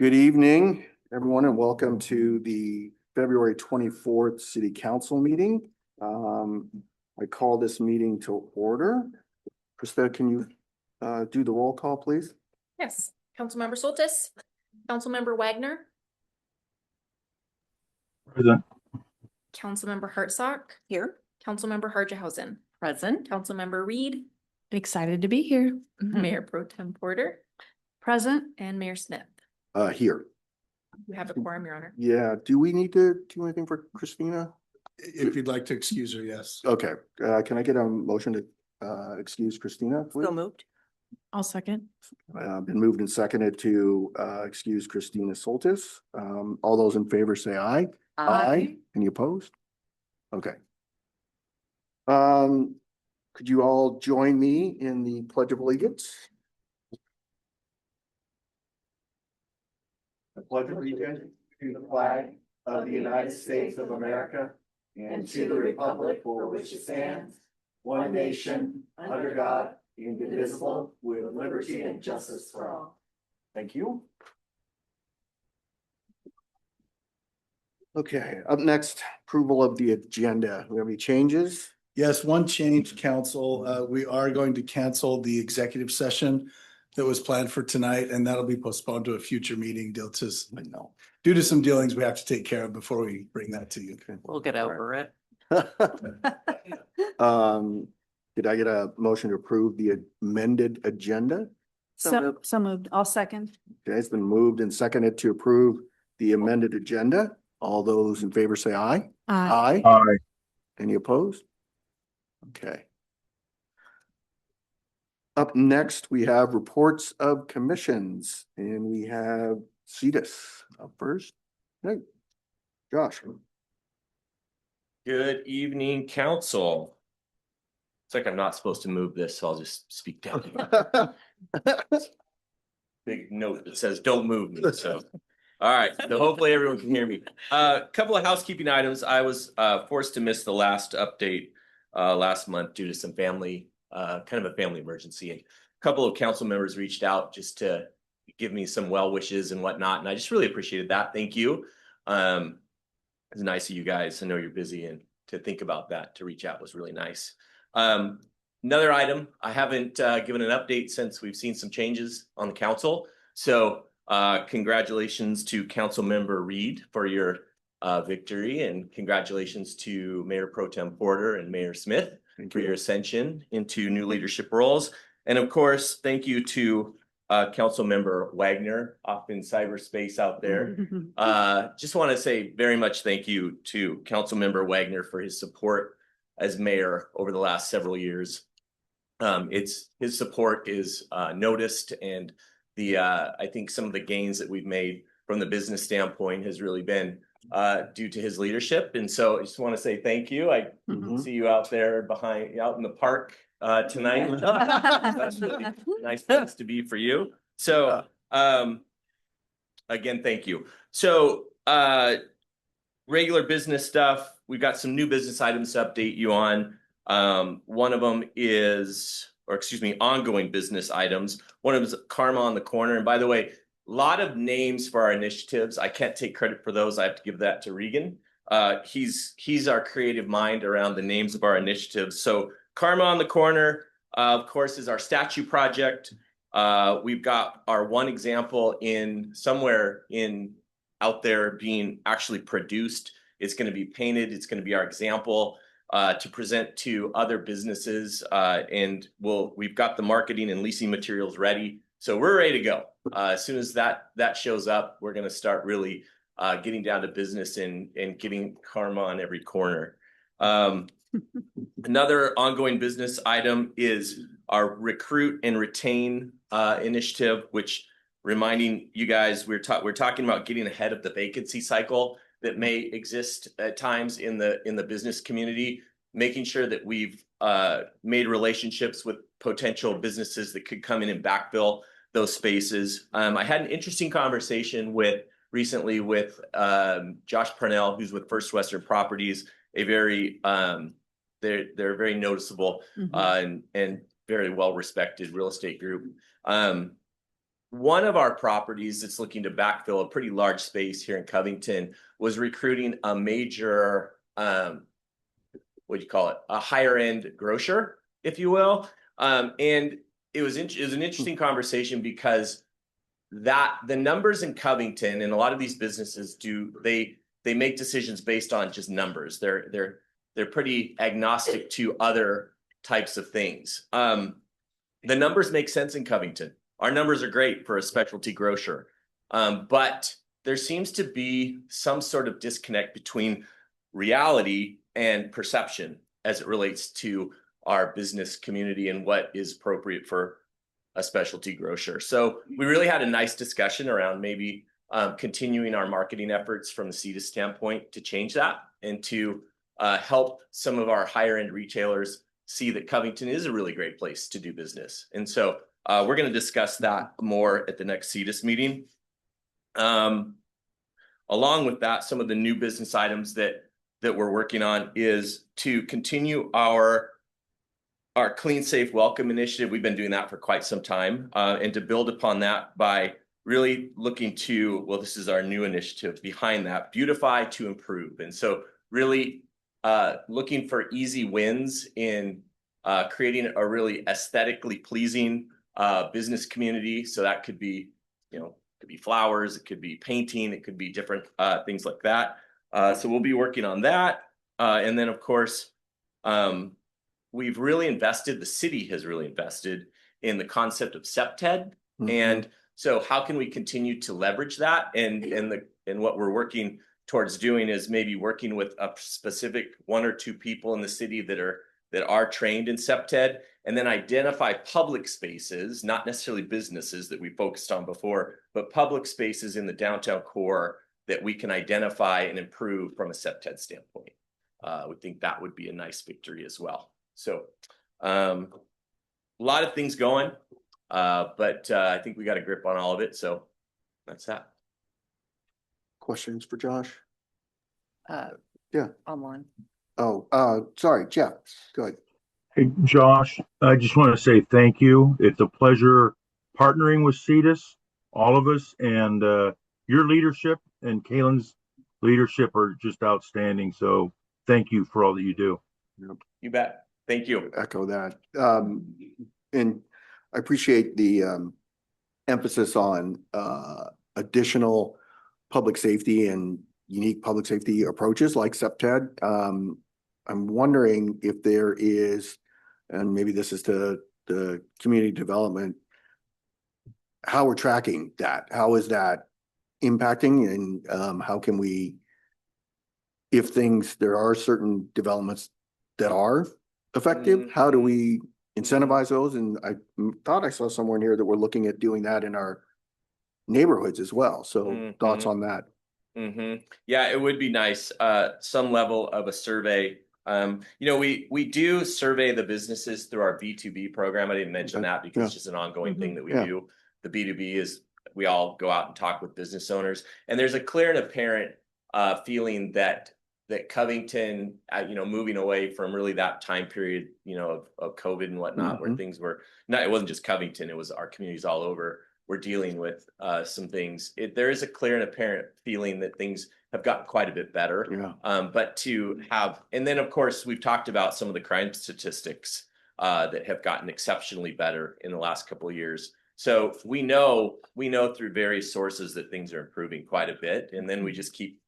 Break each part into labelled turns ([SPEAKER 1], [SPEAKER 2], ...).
[SPEAKER 1] Good evening, everyone, and welcome to the February 24th City Council meeting. I call this meeting to order. Krista, can you do the roll call, please?
[SPEAKER 2] Yes. Councilmember Soltis, Councilmember Wagner,
[SPEAKER 3] Present.
[SPEAKER 2] Councilmember Hartsock,
[SPEAKER 4] Here.
[SPEAKER 2] Councilmember Harjehausen,
[SPEAKER 4] Present.
[SPEAKER 2] Councilmember Reed,
[SPEAKER 4] Excited to be here.
[SPEAKER 2] Mayor Pro Tem Porter,
[SPEAKER 4] Present.
[SPEAKER 2] and Mayor Smith.
[SPEAKER 1] Here.
[SPEAKER 2] You have a quorum, Your Honor.
[SPEAKER 1] Yeah, do we need to do anything for Christina?
[SPEAKER 5] If you'd like to excuse her, yes.
[SPEAKER 1] Okay, can I get a motion to excuse Christina, please?
[SPEAKER 4] So moved. I'll second.
[SPEAKER 1] Been moved and seconded to excuse Christina Soltis. All those in favor say aye. Any opposed? Okay. Could you all join me in the Pledge of Allegiance? I pledge allegiance to the flag of the United States of America and to the republic for which it stands, one nation, under God, indivisible, with liberty and justice for all. Thank you. Okay, up next, approval of the agenda. Do we have any changes?
[SPEAKER 5] Yes, one change, council. We are going to cancel the executive session that was planned for tonight, and that'll be postponed to a future meeting due to some dealings we have to take care of before we bring that to you.
[SPEAKER 4] We'll get over it.
[SPEAKER 1] Did I get a motion to approve the amended agenda?
[SPEAKER 4] So moved. I'll second.
[SPEAKER 1] Okay, it's been moved and seconded to approve the amended agenda. All those in favor say aye. Aye.
[SPEAKER 3] Aye.
[SPEAKER 1] Any opposed? Okay. Up next, we have reports of commissions, and we have CEDAS up first. Hey, Josh.
[SPEAKER 6] Good evening, council. It's like I'm not supposed to move this, so I'll just speak down. Big note that says don't move me, so. All right, so hopefully everyone can hear me. A couple of housekeeping items. I was forced to miss the last update last month due to some family, kind of a family emergency. And a couple of council members reached out just to give me some well wishes and whatnot. And I just really appreciated that. Thank you. It's nice of you guys. I know you're busy, and to think about that, to reach out was really nice. Another item, I haven't given an update since we've seen some changes on the council. So congratulations to Council Member Reed for your victory, and congratulations to Mayor Pro Tem Porter and Mayor Smith for your ascension into new leadership roles. And of course, thank you to Council Member Wagner off in cyberspace out there. Just want to say very much thank you to Council Member Wagner for his support as mayor over the last several years. His support is noticed, and I think some of the gains that we've made from the business standpoint has really been due to his leadership. And so I just want to say thank you. I see you out there out in the park tonight. That's really nice place to be for you. So again, thank you. So regular business stuff. We've got some new business items to update you on. One of them is, ongoing business items. One of them is Karma on the Corner. And by the way, a lot of names for our initiatives. I can't take credit for those. I have to give that to Regan. He's our creative mind around the names of our initiatives. So Karma on the Corner, of course, is our statue project. We've got our one example out there being actually produced. It's going to be painted. It's going to be our example to present to other businesses. And we've got the marketing and leasing materials ready. So we're ready to go. As soon as that shows up, we're going to start really getting down to business and getting Karma on every corner. Another ongoing business item is our recruit and retain initiative, which, reminding you guys, we're talking about getting ahead of the vacancy cycle that may exist at times in the business community, making sure that we've made relationships with potential businesses that could come in and backfill those spaces. I had an interesting conversation recently with Josh Parnell, who's with First Western Properties, they're very noticeable and very well respected real estate group. one of our properties that's looking to backfill a pretty large space here in Covington was recruiting a major, what do you call it? A higher end grocer, if you will. And it was an interesting conversation because the numbers in Covington and a lot of these businesses they make decisions based on just numbers. They're pretty agnostic to other types of things. The numbers make sense in Covington. Our numbers are great for a specialty grocer, but there seems to be some sort of disconnect between reality and perception as it relates to our business community and what is appropriate for a specialty grocer. So we really had a nice discussion around maybe continuing our marketing efforts from the CETA standpoint to change that and to help some of our higher end retailers see that Covington is a really great place to do business. And so we're going to discuss that more at the next CETUS meeting. Along with that, some of the new business items that we're working on is to continue our Clean, Safe, Welcome initiative. We've been doing that for quite some time, and to build upon that by really looking to, well, this is our new initiative behind that, beautify to improve. And so really looking for easy wins in creating a really aesthetically pleasing business community. So that could be, it could be flowers, it could be painting, it could be different things like that. So we'll be working on that. And then of course, we've really invested, the city has really invested in the concept of SEPTED. Mm-hmm. And so how can we continue to leverage that? And what we're working towards doing is maybe working with a specific 1 or 2 people in the city that are trained in SEPTED, and then identify public spaces, not necessarily businesses that we focused on before, but public spaces in the downtown core that we can identify and improve from a SEPTED standpoint. We think that would be a nice victory as well. So a lot of things going, but I think we got a grip on all of it. So that's that.
[SPEAKER 1] Questions for Josh?
[SPEAKER 4] Yeah. Online.
[SPEAKER 1] Oh, sorry, Jeff, go ahead.
[SPEAKER 3] Hey, Josh, I just want to say thank you. It's a pleasure partnering with CETUS, all of us, and your leadership and Kaylin's leadership are just outstanding. So thank you for all that you do.
[SPEAKER 1] Yep.
[SPEAKER 6] You bet. Thank you.
[SPEAKER 1] Echo that. And I appreciate the emphasis on additional public safety and unique public safety approaches like SEPTED. I'm wondering if there is, and maybe this is to the community development, how we're tracking that. How is that impacting, and how can we, if there are certain developments that are effective, how do we incentivize those? And I thought I saw somewhere in here that we're looking at doing that in our neighborhoods as well. So thoughts on that?
[SPEAKER 6] Yeah, it would be nice. Some level of a survey. We do survey the businesses through our B2B program. I didn't mention that because it's just an ongoing thing that we do. The B2B is we all go out and talk with business owners, and there's a clear and apparent feeling that Covington, moving away from really that time period, of COVID and whatnot, where things were not, it wasn't just Covington, it was our communities all over. We're dealing with some things. There is a clear and apparent feeling that things have gotten quite a bit better. Yeah. But to have, and then of course we've talked about some of the crime statistics that have gotten exceptionally better in the last couple of years. So we know through various sources that things are improving quite a bit, and then we keep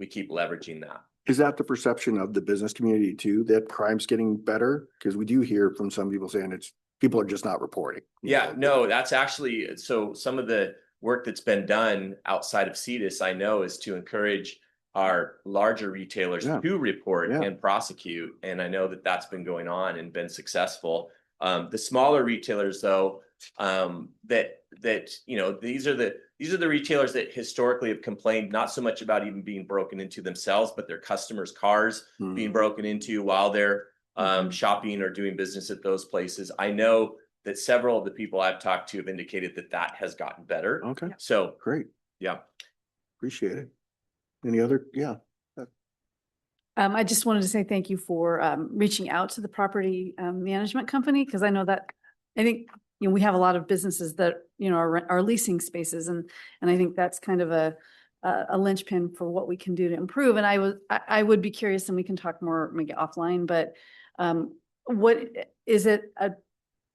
[SPEAKER 6] leveraging that.
[SPEAKER 1] Is that the perception of the business community too, that crime's getting better? Because we do hear from some people saying people are just not reporting.
[SPEAKER 6] Yeah, no, that's actually, so some of the work that's been done outside of CETUS, I know, is to encourage our larger retailers to report and prosecute. And I know that that's been going on and been successful. The smaller retailers though, these are the retailers that historically have complained not so much about even being broken into themselves, but their customers' cars being broken into while they're shopping or doing business at those places. I know that several of the people I've talked to have indicated that has gotten better.
[SPEAKER 1] Okay.
[SPEAKER 6] So
[SPEAKER 1] great.
[SPEAKER 6] Yeah.
[SPEAKER 1] Appreciate it. Any other? Yeah.
[SPEAKER 4] I just wanted to say thank you for reaching out to the property management company, because I know that I think we have a lot of businesses that, are leasing spaces, and I think that's kind of a linchpin for what we can do to improve. And I would be curious, and we can talk more maybe offline, but what is it,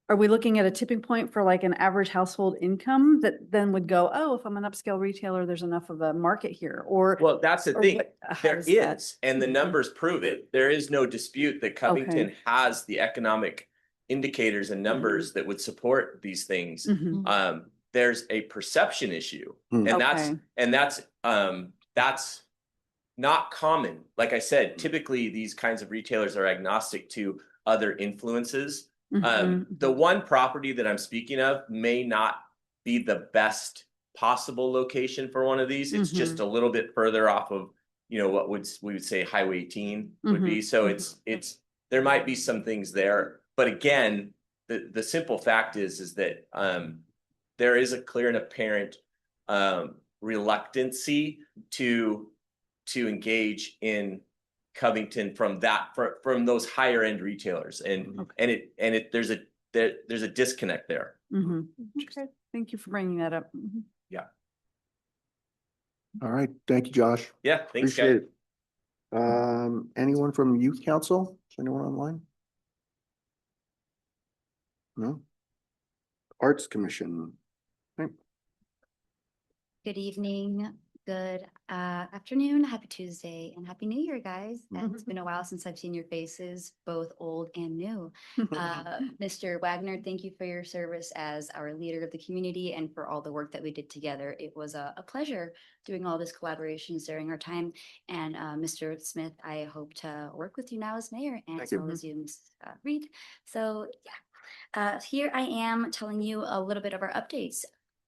[SPEAKER 4] are we looking at a tipping point for like an average household income that then would go, oh, if I'm an upscale retailer, there's enough of a market here, or?
[SPEAKER 6] Well, that's the
[SPEAKER 4] or
[SPEAKER 6] thing.
[SPEAKER 4] how
[SPEAKER 6] There
[SPEAKER 4] does that-
[SPEAKER 6] is, and the numbers prove it. There is no dispute that Covington has the economic indicators and numbers that would support these things.
[SPEAKER 4] Mhm.
[SPEAKER 6] There's a perception issue, and
[SPEAKER 4] Okay.
[SPEAKER 6] that's not common. Like I said, typically these kinds of retailers are agnostic to other influences.
[SPEAKER 4] Mhm.
[SPEAKER 6] The one property that I'm speaking of may not be the best possible location for one of these. It's just a little bit further off of, what we would say Highway 18 would be. So it's there might be some things there, but again, the simple fact is that there is a clear and apparent reluctancy to engage in Covington from those higher end retailers, and there's a disconnect there.
[SPEAKER 4] Okay, thank you for bringing that up.
[SPEAKER 1] All right, thank you, Josh.
[SPEAKER 6] Yeah, thanks,
[SPEAKER 1] Appreciate
[SPEAKER 6] guys.
[SPEAKER 1] it. Anyone from Youth Council? Is anyone online? No? Arts Commission.
[SPEAKER 7] Good evening, good afternoon, happy Tuesday, and happy New Year, guys. And it's been a while since I've seen your faces, both old and new. Mr. Wagner, thank you for your service as our leader of the community and for all the work that we did together. It was a pleasure doing all this collaborations during our time. And Mr. Smith, I hope to work with you now as mayor, and as well as you, Ms. Reed. So yeah, here I am telling you a little bit of our updates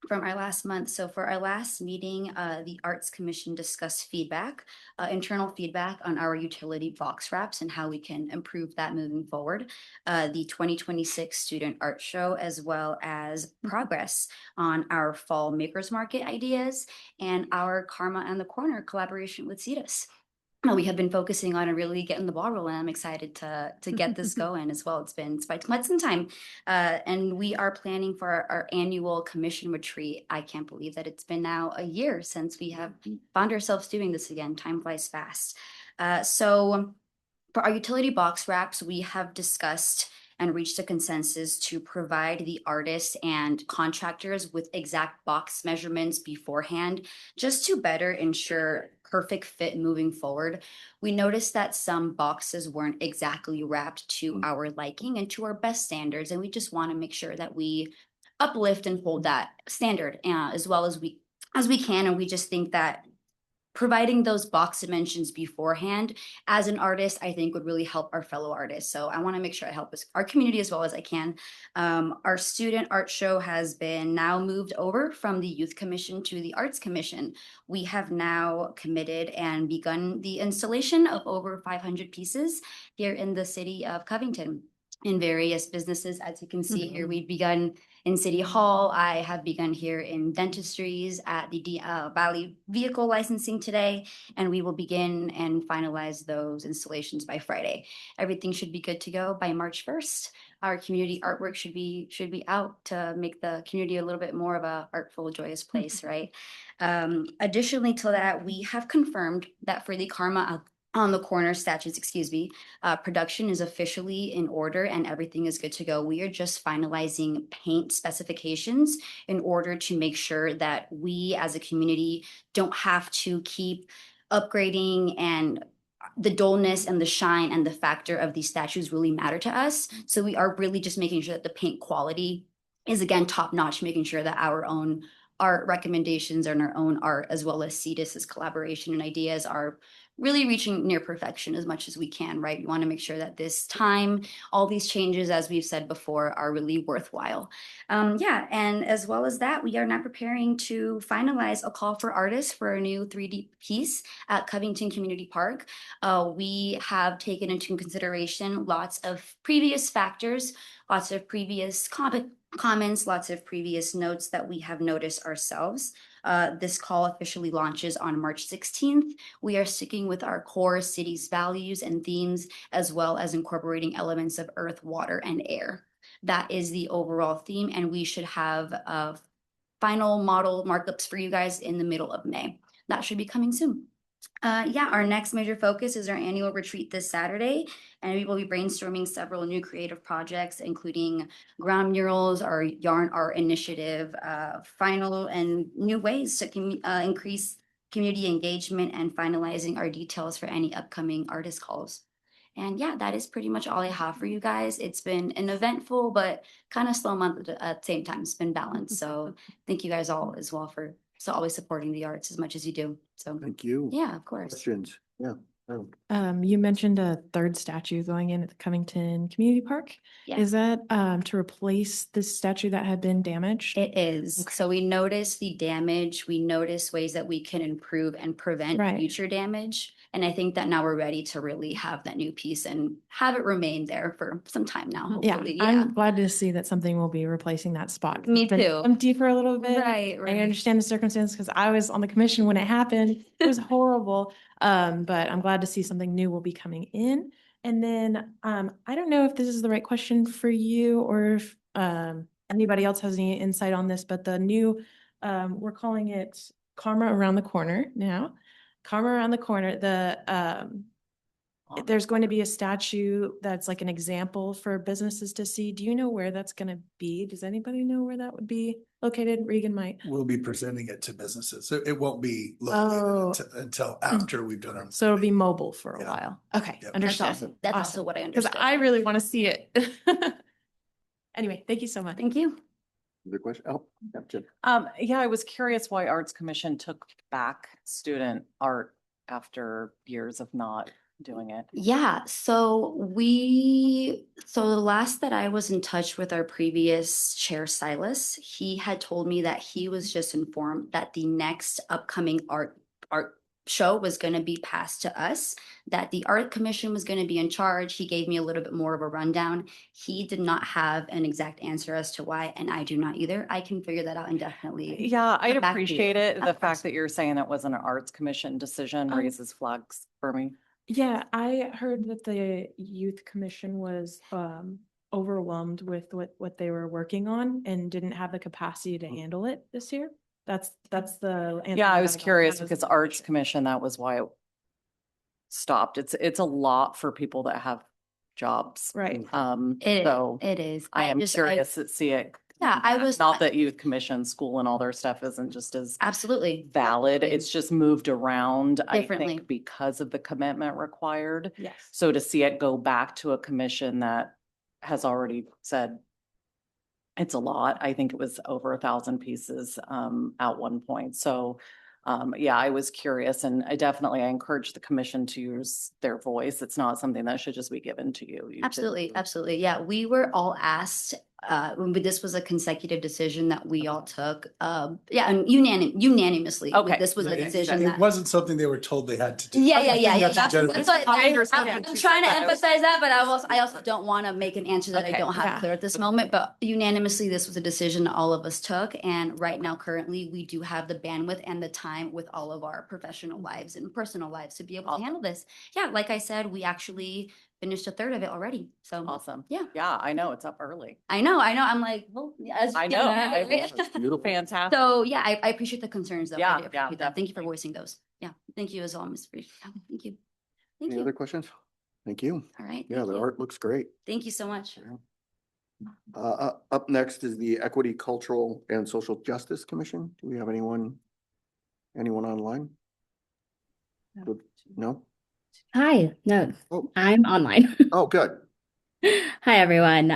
[SPEAKER 7] from our last month. So for our last meeting, the Arts Commission discussed internal feedback on our utility box wraps and how we can improve that moving forward. The 2026 Student Art Show, as well as progress on our Fall Makers Market ideas and our Karma and the Corner collaboration with CETUS. We have been focusing on and really getting the ball rolling. I'm excited to get this going as well. It's been quite some time. And we are planning for our annual commission retreat. I can't believe that it's been now a year since we have found ourselves doing this again. Time flies fast. So for our utility box wraps, we have discussed and reached a consensus to provide the artists and contractors with exact box measurements beforehand, just to better ensure perfect fit moving forward. We noticed that some boxes weren't exactly wrapped to our liking and to our best standards, and we just want to make sure that we uplift and hold that standard as well as we can. And we just think that providing those box dimensions beforehand as an artist, I think would really help our fellow artists. So I want to make sure I help our community as well as I can. Our student art show has been now moved over from the Youth Commission to the Arts Commission. We have now committed and begun the installation of over 500 pieces here in the city of Covington in various businesses. As you can see here, we've begun in City Hall. I have begun here in dentistries at the Valley Vehicle Licensing today, and we will begin and finalize those installations by Friday. Everything should be good to go by March 1st. Our community artwork should be out to make the community a little bit more of a artful, joyous place, right? Additionally to that, we have confirmed that for the Karma on the Corner statues, production is officially in order and everything is good to go. We are just finalizing paint specifications in order to make sure that we as a community don't have to keep upgrading, and the dullness and the shine and the factor of these statues really matter to us. So we are really just making sure that the paint quality is again top notch, making sure that our own art recommendations and our own art, as well as CETUS's collaboration and ideas, are really reaching near perfection as much as we can, right? We want to make sure that this time, all these changes, as we've said before, are really worthwhile. And as well as that, we are now preparing to finalize a call for artists for a new 3D piece at Covington Community Park. We have taken into consideration lots of previous factors, lots of previous comments, lots of previous notes that we have noticed ourselves. This call officially launches on March 16th. We are sticking with our core city's values and themes, as well as incorporating elements of earth, water, and air. that is the overall theme, and we should have final model markups for you guys in the middle of May. That should be coming soon. Yeah, our next major focus is our annual retreat this Saturday, and we will be brainstorming several new creative projects, including ground murals, our yarn art initiative, final and new ways to increase community engagement, and finalizing our details for any upcoming artist calls. And yeah, that is pretty much all I have for you guys. It's been an eventful but kind of slow month at the same time. It's been balanced. So thank you guys all as well for always supporting the arts as much as you do. So
[SPEAKER 1] Thank you.
[SPEAKER 7] yeah, of course.
[SPEAKER 1] Questions? Yeah.
[SPEAKER 2] You mentioned a third statue going in at the Covington Community Park.
[SPEAKER 7] Yeah.
[SPEAKER 2] Is that to replace this statue that had been damaged?
[SPEAKER 7] It is.
[SPEAKER 2] Okay.
[SPEAKER 7] So we notice the damage, we notice ways that we can improve and prevent
[SPEAKER 2] Right.
[SPEAKER 7] future damage. And I think that now we're ready to really have that new piece and have it remain there for some time now,
[SPEAKER 2] Yeah,
[SPEAKER 7] hopefully.
[SPEAKER 2] I'm glad to see that something will be replacing that spot.
[SPEAKER 7] Me
[SPEAKER 2] It's been
[SPEAKER 7] too.
[SPEAKER 2] empty for a little bit.
[SPEAKER 7] Right,
[SPEAKER 2] I
[SPEAKER 7] right.
[SPEAKER 2] understand the circumstance because I was on the commission when it happened. It was horrible. But I'm glad to see something new will be coming in. And then I don't know if this is the right question for you or if anybody else has any insight on this, but the new we're calling it Karma Around the Corner now. Karma Around the Corner, there's going to be a statue that's like an example for businesses to see. Do you know where that's going to be? Does anybody know where that would be located? Regan might.
[SPEAKER 5] We'll be presenting it to businesses. So it won't be
[SPEAKER 2] Oh.
[SPEAKER 5] located until after we've done our.
[SPEAKER 2] So it'll be mobile for a
[SPEAKER 5] Yeah.
[SPEAKER 2] while. Okay,
[SPEAKER 5] Yep.
[SPEAKER 7] That's
[SPEAKER 2] understood.
[SPEAKER 7] awesome. That's also
[SPEAKER 2] Awesome.
[SPEAKER 7] what I
[SPEAKER 2] Because
[SPEAKER 7] understood.
[SPEAKER 2] I really want to see it. Anyway, thank you so much.
[SPEAKER 7] Thank you.
[SPEAKER 1] The question? Oh, yeah, Jen.
[SPEAKER 8] Yeah, I was curious why Arts Commission took back student art after years of not doing it.
[SPEAKER 7] Yeah, so the last that I was in touch with our previous chair, Silas, he had told me that he was just informed that the next upcoming art show was going to be passed to us, that the art commission was going to be in charge. He gave me a little bit more of a rundown. He did not have an exact answer as to why, and I do not either. I can figure that out indefinitely.
[SPEAKER 8] Yeah, I'd
[SPEAKER 7] Get back to you.
[SPEAKER 8] appreciate it.
[SPEAKER 7] Of
[SPEAKER 8] The
[SPEAKER 7] course.
[SPEAKER 8] fact that you're saying it wasn't an Arts Commission decision raises flags for me.
[SPEAKER 2] Yeah, I heard that the youth commission was overwhelmed with what they were working on and didn't have the capacity to handle it this year. That's the answer
[SPEAKER 8] Yeah, I
[SPEAKER 2] that
[SPEAKER 8] was
[SPEAKER 2] got.
[SPEAKER 8] curious
[SPEAKER 2] That was
[SPEAKER 8] because
[SPEAKER 2] the
[SPEAKER 8] Arts
[SPEAKER 2] question.
[SPEAKER 8] Commission, that was why it stopped. It's a lot for people that have jobs.
[SPEAKER 2] Right.
[SPEAKER 8] So
[SPEAKER 7] It is.
[SPEAKER 8] I am curious to see it.
[SPEAKER 7] Yeah, I was
[SPEAKER 8] Not that youth commission, school and all their stuff isn't just as
[SPEAKER 7] absolutely
[SPEAKER 8] valid.
[SPEAKER 7] Absolutely.
[SPEAKER 8] It's just moved around, I
[SPEAKER 7] Differently.
[SPEAKER 8] think, because of the commitment required.
[SPEAKER 2] Yes.
[SPEAKER 8] So to see it go back to a commission that has already said it's a lot, I think it was over 1,000 pieces at one point. So yeah, I was curious, and I encourage the commission to use their voice. It's not something that should just be given to you. You should-
[SPEAKER 7] Absolutely, absolutely. Yeah, we were all asked, this was a consecutive decision that we all took. Yeah, and unanimously.
[SPEAKER 8] Okay.
[SPEAKER 7] This was a decision
[SPEAKER 5] It
[SPEAKER 7] that.
[SPEAKER 5] wasn't something they were told they had to do.
[SPEAKER 7] Yeah.
[SPEAKER 5] That's
[SPEAKER 7] That's
[SPEAKER 5] generally-
[SPEAKER 7] what
[SPEAKER 2] I
[SPEAKER 7] I'm
[SPEAKER 2] understand.
[SPEAKER 7] trying to emphasize that, but I also don't want to make an answer that I
[SPEAKER 8] Okay.
[SPEAKER 7] don't have
[SPEAKER 2] Yeah.
[SPEAKER 7] clear at this moment. But unanimously, this was a decision all of us took. And right now, currently, we do have the bandwidth and the time with all of our professional lives and personal lives to be able to
[SPEAKER 8] Awesome.
[SPEAKER 7] handle this. Yeah, like I said, we actually finished a third of it already. So
[SPEAKER 8] Awesome.
[SPEAKER 7] Yeah.
[SPEAKER 8] Yeah, I know, it's up early.
[SPEAKER 7] I know. I'm like, well, as
[SPEAKER 8] I know.
[SPEAKER 1] Beautiful.
[SPEAKER 8] Fantastic.
[SPEAKER 7] So yeah, I appreciate the concerns though. I
[SPEAKER 8] Yeah,
[SPEAKER 7] do
[SPEAKER 8] yeah,
[SPEAKER 7] appreciate that. Thank you for
[SPEAKER 8] definitely.
[SPEAKER 7] voicing those. Yeah. Thank you as well, Ms. Fried. Yeah, Thank you. Thank
[SPEAKER 1] Any
[SPEAKER 7] you.
[SPEAKER 1] other questions? Thank you.
[SPEAKER 7] All right.
[SPEAKER 1] Yeah,
[SPEAKER 7] thank
[SPEAKER 1] the
[SPEAKER 7] you.
[SPEAKER 1] art looks great.
[SPEAKER 7] Thank you so much.
[SPEAKER 1] Up next is the Equity, Cultural and Social Justice Commission. Do we have anyone online? Good. No?
[SPEAKER 9] Hi, no,
[SPEAKER 1] Oh.
[SPEAKER 9] I'm online.
[SPEAKER 1] Oh, good.
[SPEAKER 9] Hi, everyone.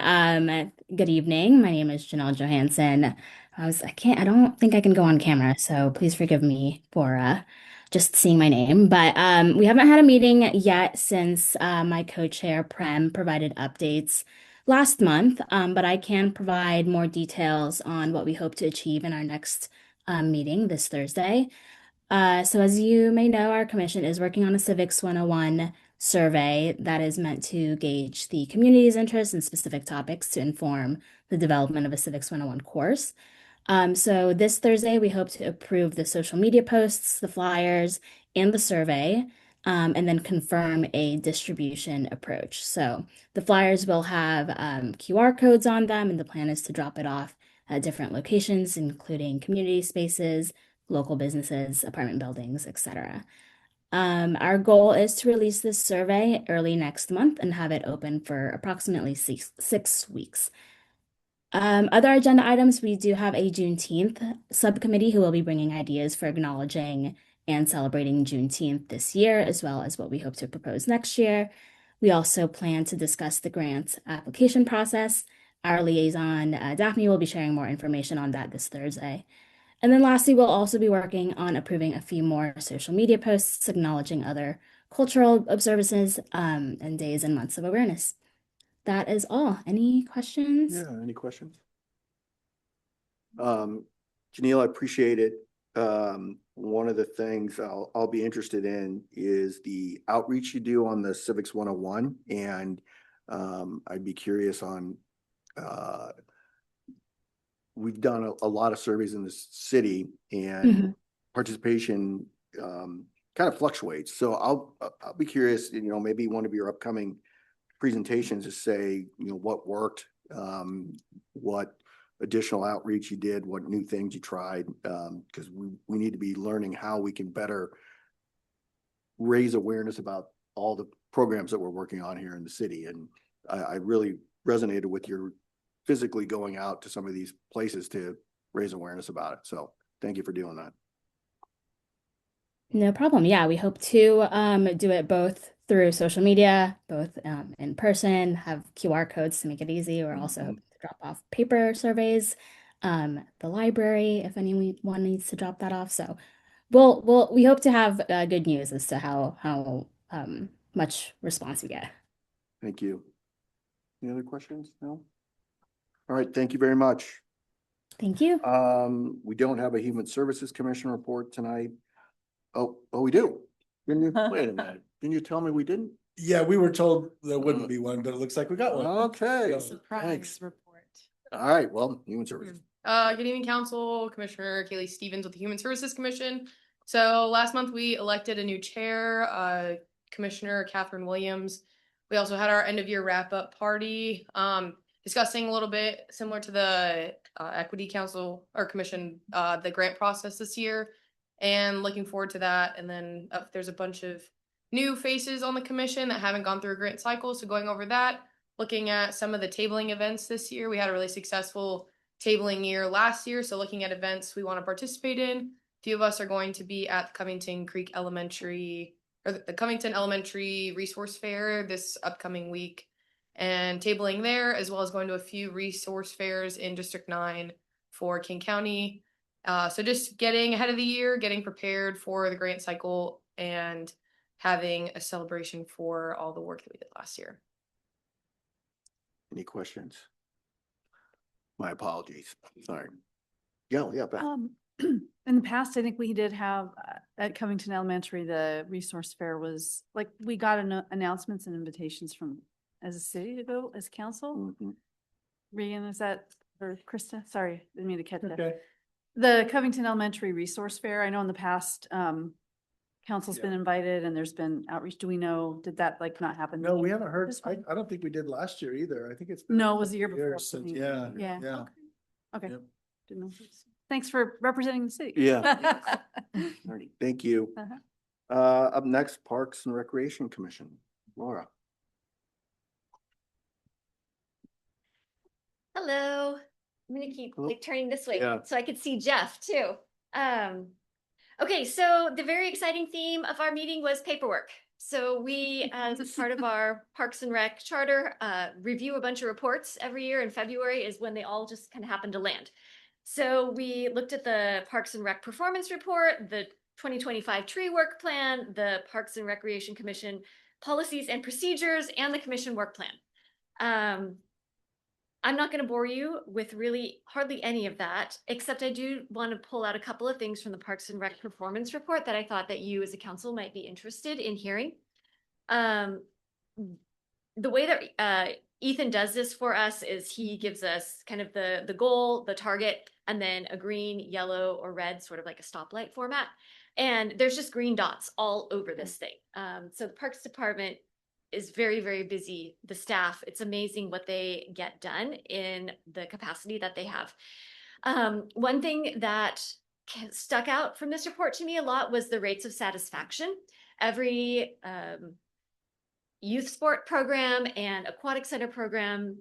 [SPEAKER 9] Good evening. My name is Janelle Johansson. I don't think I can go on camera, so please forgive me for just seeing my name. But we haven't had a meeting yet since my co-chair Prem provided updates last month. But I can provide more details on what we hope to achieve in our next meeting this Thursday. So as you may know, our commission is working on a Civics 101 survey that is meant to gauge the community's interest in specific topics to inform the development of a Civics 101 course. So this Thursday, we hope to approve the social media posts, the flyers, and the survey. and then confirm a distribution approach. So the flyers will have QR codes on them, and the plan is to drop it off at different locations, including community spaces, local businesses, apartment buildings, etc. Our goal is to release this survey early next month and have it open for approximately six weeks. Other agenda items, we do have a Juneteenth subcommittee who will be bringing ideas for acknowledging and celebrating Juneteenth this year, as well as what we hope to propose next year. We also plan to discuss the grant application process. Our liaison, Daphne, will be sharing more information on that this Thursday. And then lastly, we'll also be working on approving a few more social media posts acknowledging other cultural observances and days and months of awareness. That is all. Any questions?
[SPEAKER 1] Yeah, any questions? Janelle, I appreciate it. One of the things I'll be interested in is the outreach you do on the Civics 101. And I'd be curious on, we've done a lot of surveys in the city and participation kind of fluctuates. So I'll be curious, maybe one of your upcoming presentations to say, what worked, what additional outreach you did, what new things you tried, because we need to be learning how we can better raise awareness about all the programs that we're working on here in the city. And I really resonated with your physically going out to some of these places to raise awareness about it. So thank you for doing that.
[SPEAKER 9] No problem. Yeah, we hope to do it both through social media, both in person, have QR codes to make it easy. We're also hoping to drop off paper surveys, the library, if anyone needs to drop that off. So we hope to have good news as to how much response we get.
[SPEAKER 1] Thank you. Any other questions? No? All right, thank you very much.
[SPEAKER 9] Thank you.
[SPEAKER 1] We don't have a Human Services Commission report tonight. Oh, we do. Wait a minute. Didn't you tell me we didn't?
[SPEAKER 5] Yeah, we were told there wouldn't be one, but it looks like we got one.
[SPEAKER 1] Okay.
[SPEAKER 10] Surprise report.
[SPEAKER 1] All right, well, Human Services.
[SPEAKER 10] Good evening, Council. Commissioner Kaylee Stevens with the Human Services Commission. So last month we elected a new chair, Commissioner Catherine Williams. We also had our end of year wrap up party, discussing a little bit similar to the Equity Council or Commission, the grant process this year, and looking forward to that. And then there's a bunch of new faces on the commission that haven't gone through a grant cycle. So going over that, looking at some of the tabling events this year. We had a really successful tabling year last year. So looking at events we want to participate in. A few of us are going to be at the Covington Elementary Resource Fair this upcoming week and tabling there, as well as going to a few resource fairs in District 9 for King County. So just getting ahead of the year, getting prepared for the grant cycle, and having a celebration for all the work that we did last year.
[SPEAKER 1] Any questions? My apologies. Sorry. Yeah, Beth.
[SPEAKER 4] In the past, I think we did have at Covington Elementary, the resource fair was like, we got announcements and invitations from as a city to go as council. Regan, is that, or Krista? Sorry, didn't mean to catch that.
[SPEAKER 5] Okay.
[SPEAKER 4] The Covington Elementary Resource Fair, I know in the past, council's been invited and there's been outreach. Do we know, did that like not happen?
[SPEAKER 5] No, we haven't heard.
[SPEAKER 4] This
[SPEAKER 5] I
[SPEAKER 4] one?
[SPEAKER 5] don't think we did last year either. I think it's.
[SPEAKER 4] No, it was the year before.
[SPEAKER 5] years since- Yeah.
[SPEAKER 4] Yeah.
[SPEAKER 5] Yeah.
[SPEAKER 4] Okay.
[SPEAKER 5] Yep.
[SPEAKER 4] Didn't know. Thanks for representing the city.
[SPEAKER 1] Yeah. Alrighty, thank you.
[SPEAKER 4] Uh-huh.
[SPEAKER 1] Up next, Parks and Recreation Commission. Laura.
[SPEAKER 11] Hello. I'm gonna keep
[SPEAKER 1] Hello.
[SPEAKER 11] like turning this way
[SPEAKER 1] Yeah.
[SPEAKER 11] so I could see Jeff too. Okay, so the very exciting theme of our meeting was paperwork. So we, as part of our Parks and Rec charter, review a bunch of reports every year, and February is when they all just kind of happen to land. So we looked at the Parks and Rec performance report, the 2025 tree work plan, the Parks and Recreation Commission policies and procedures, and the commission work plan. I'm not going to bore you with really hardly any of that, except I do want to pull out a couple of things from the Parks and Rec performance report that I thought that you as a council might be interested in hearing. The way that Ethan does this for us is he gives us kind of the goal, the target, and then a green, yellow, or red, sort of like a stoplight format. And there's just green dots all over this thing. So the Parks Department is very, very busy. The staff, it's amazing what they get done in the capacity that they have. One thing that stuck out from this report to me a lot was the rates of satisfaction. Every youth sport program and aquatic center program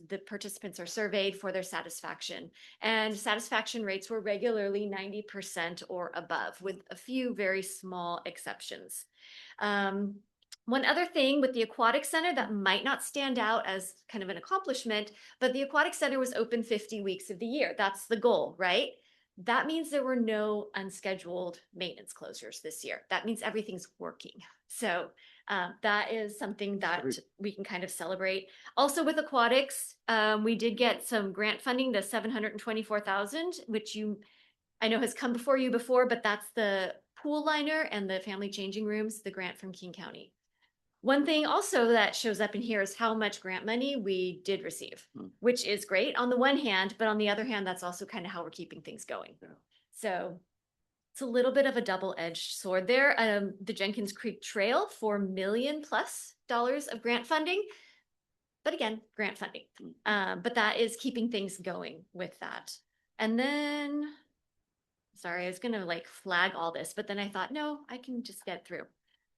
[SPEAKER 11] the participants are surveyed for their satisfaction, and satisfaction rates were regularly 90% or above, with a few very small exceptions. One other thing with the aquatic center that might not stand out as kind of an accomplishment, but the aquatic center was open 50 weeks of the year. That's the goal, right? That means there were no unscheduled maintenance closures this year. That means everything's working. So that is something that we can kind of celebrate. Also with aquatics, we did get some grant funding, the $724,000, which I know has come before you before, but that's the pool liner and the family changing rooms, the grant from King County. One thing also that shows up in here is how much grant money we did receive, which is great on the one hand, but on the other hand, that's also kind of how we're keeping things going. Yeah. So it's a little bit of a double-edged sword there. The Jenkins Creek Trail, $4 million+ of grant funding. But again, grant funding. But that is keeping things going with that. And then, sorry, I was going to like flag all this, but then I thought, no, I can just get through.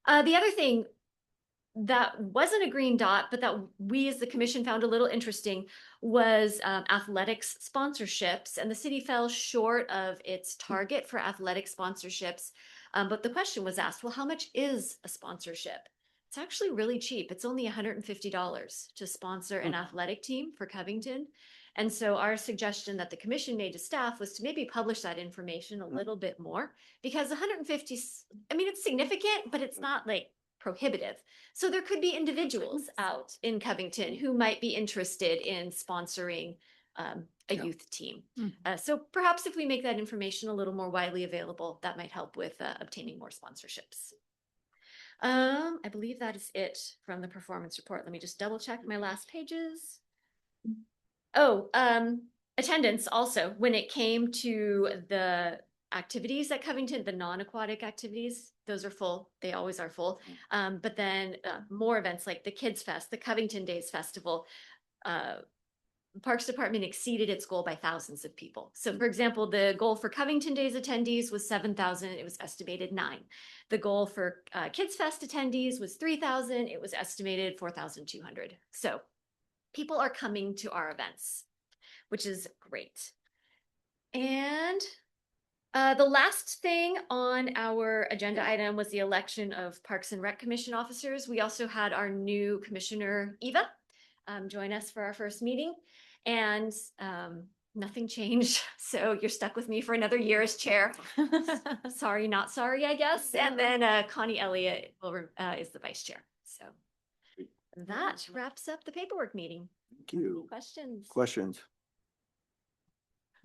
[SPEAKER 11] The other thing that wasn't a green dot, but that we as the commission found a little interesting was athletics sponsorships. And the city fell short of its target for athletic sponsorships. But the question was asked, well, how much is a sponsorship? It's actually really cheap. It's only $150 to sponsor an athletic team for Covington. And so our suggestion that the commission made to staff was to maybe publish that information a little bit more, because 150, I mean, it's significant, but it's not like prohibitive. So there could be individuals out in Covington who might be interested in sponsoring a youth team. So perhaps if we make that information a little more widely available, that might help with obtaining more sponsorships. I believe that is it from the performance report. Let me just double check my last pages. Oh, attendance also, when it came to the activities at Covington, the non-aquatic activities, those are full. They always are full. But then more events like the Kids Fest, the Covington Days Festival, Parks Department exceeded its goal by thousands of people. So for example, the goal for Covington Days attendees was 7,000. It was estimated 9. The goal for Kids Fest attendees was 3,000. It was estimated 4,200. So people are coming to our events, which is great. And the last thing on our agenda item was the election of Parks and Rec Commission officers. We also had our new commissioner, Eva, join us for our first meeting, and nothing changed. So you're stuck with me for another year as chair. Sorry, not sorry, I guess. And then Connie Elliott is the vice chair. So that wraps up the paperwork meeting.
[SPEAKER 1] Thank you.
[SPEAKER 11] Questions?
[SPEAKER 1] Questions?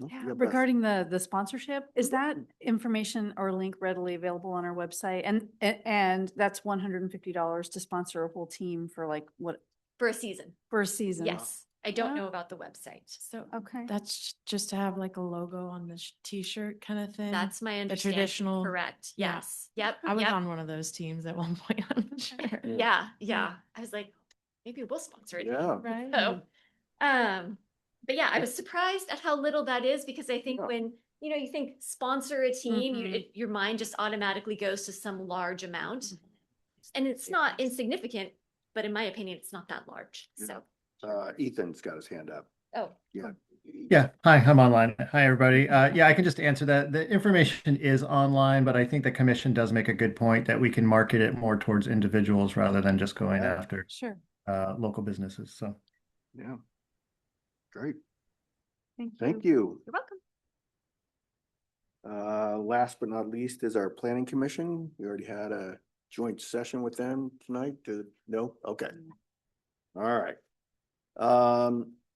[SPEAKER 1] No?
[SPEAKER 4] Yeah,
[SPEAKER 1] You got
[SPEAKER 4] regarding the sponsorship, is that information or link readily available on our website? And that's $150 to sponsor a whole team for like what?
[SPEAKER 11] For a season.
[SPEAKER 4] For a season?
[SPEAKER 11] Yes. I don't know about the website.
[SPEAKER 2] So
[SPEAKER 4] Okay.
[SPEAKER 2] that's just to have like a logo on the t-shirt kind of thing.
[SPEAKER 11] That's my
[SPEAKER 2] the
[SPEAKER 11] understanding.
[SPEAKER 2] traditional.
[SPEAKER 11] Correct.
[SPEAKER 2] Yeah.
[SPEAKER 11] Yes. Yep.
[SPEAKER 2] I was
[SPEAKER 11] yep.
[SPEAKER 2] on one of those teams at one point. I'm sure.
[SPEAKER 11] Yeah. I was like, maybe we'll sponsor it.
[SPEAKER 1] Yeah.
[SPEAKER 2] Right.
[SPEAKER 11] So, but yeah, I was surprised at how little that is, because I think when, you think sponsor a team, your mind just automatically goes to some large amount, and it's not insignificant, but in my opinion, it's not that large. So,
[SPEAKER 1] Ethan's got his hand up.
[SPEAKER 11] oh,
[SPEAKER 1] Yeah.
[SPEAKER 12] Yeah, hi, I'm online. Hi, everybody. Yeah, I can just answer that. The information is online, but I think the commission does make a good point that we can market it more towards individuals rather than just going after
[SPEAKER 4] Sure.
[SPEAKER 12] local businesses. So,
[SPEAKER 1] Yeah. Great.
[SPEAKER 4] Thank you.
[SPEAKER 1] Thank you.
[SPEAKER 11] you're welcome.
[SPEAKER 1] Last but not least is our planning commission. We already had a joint session with them tonight. No? Okay. All right.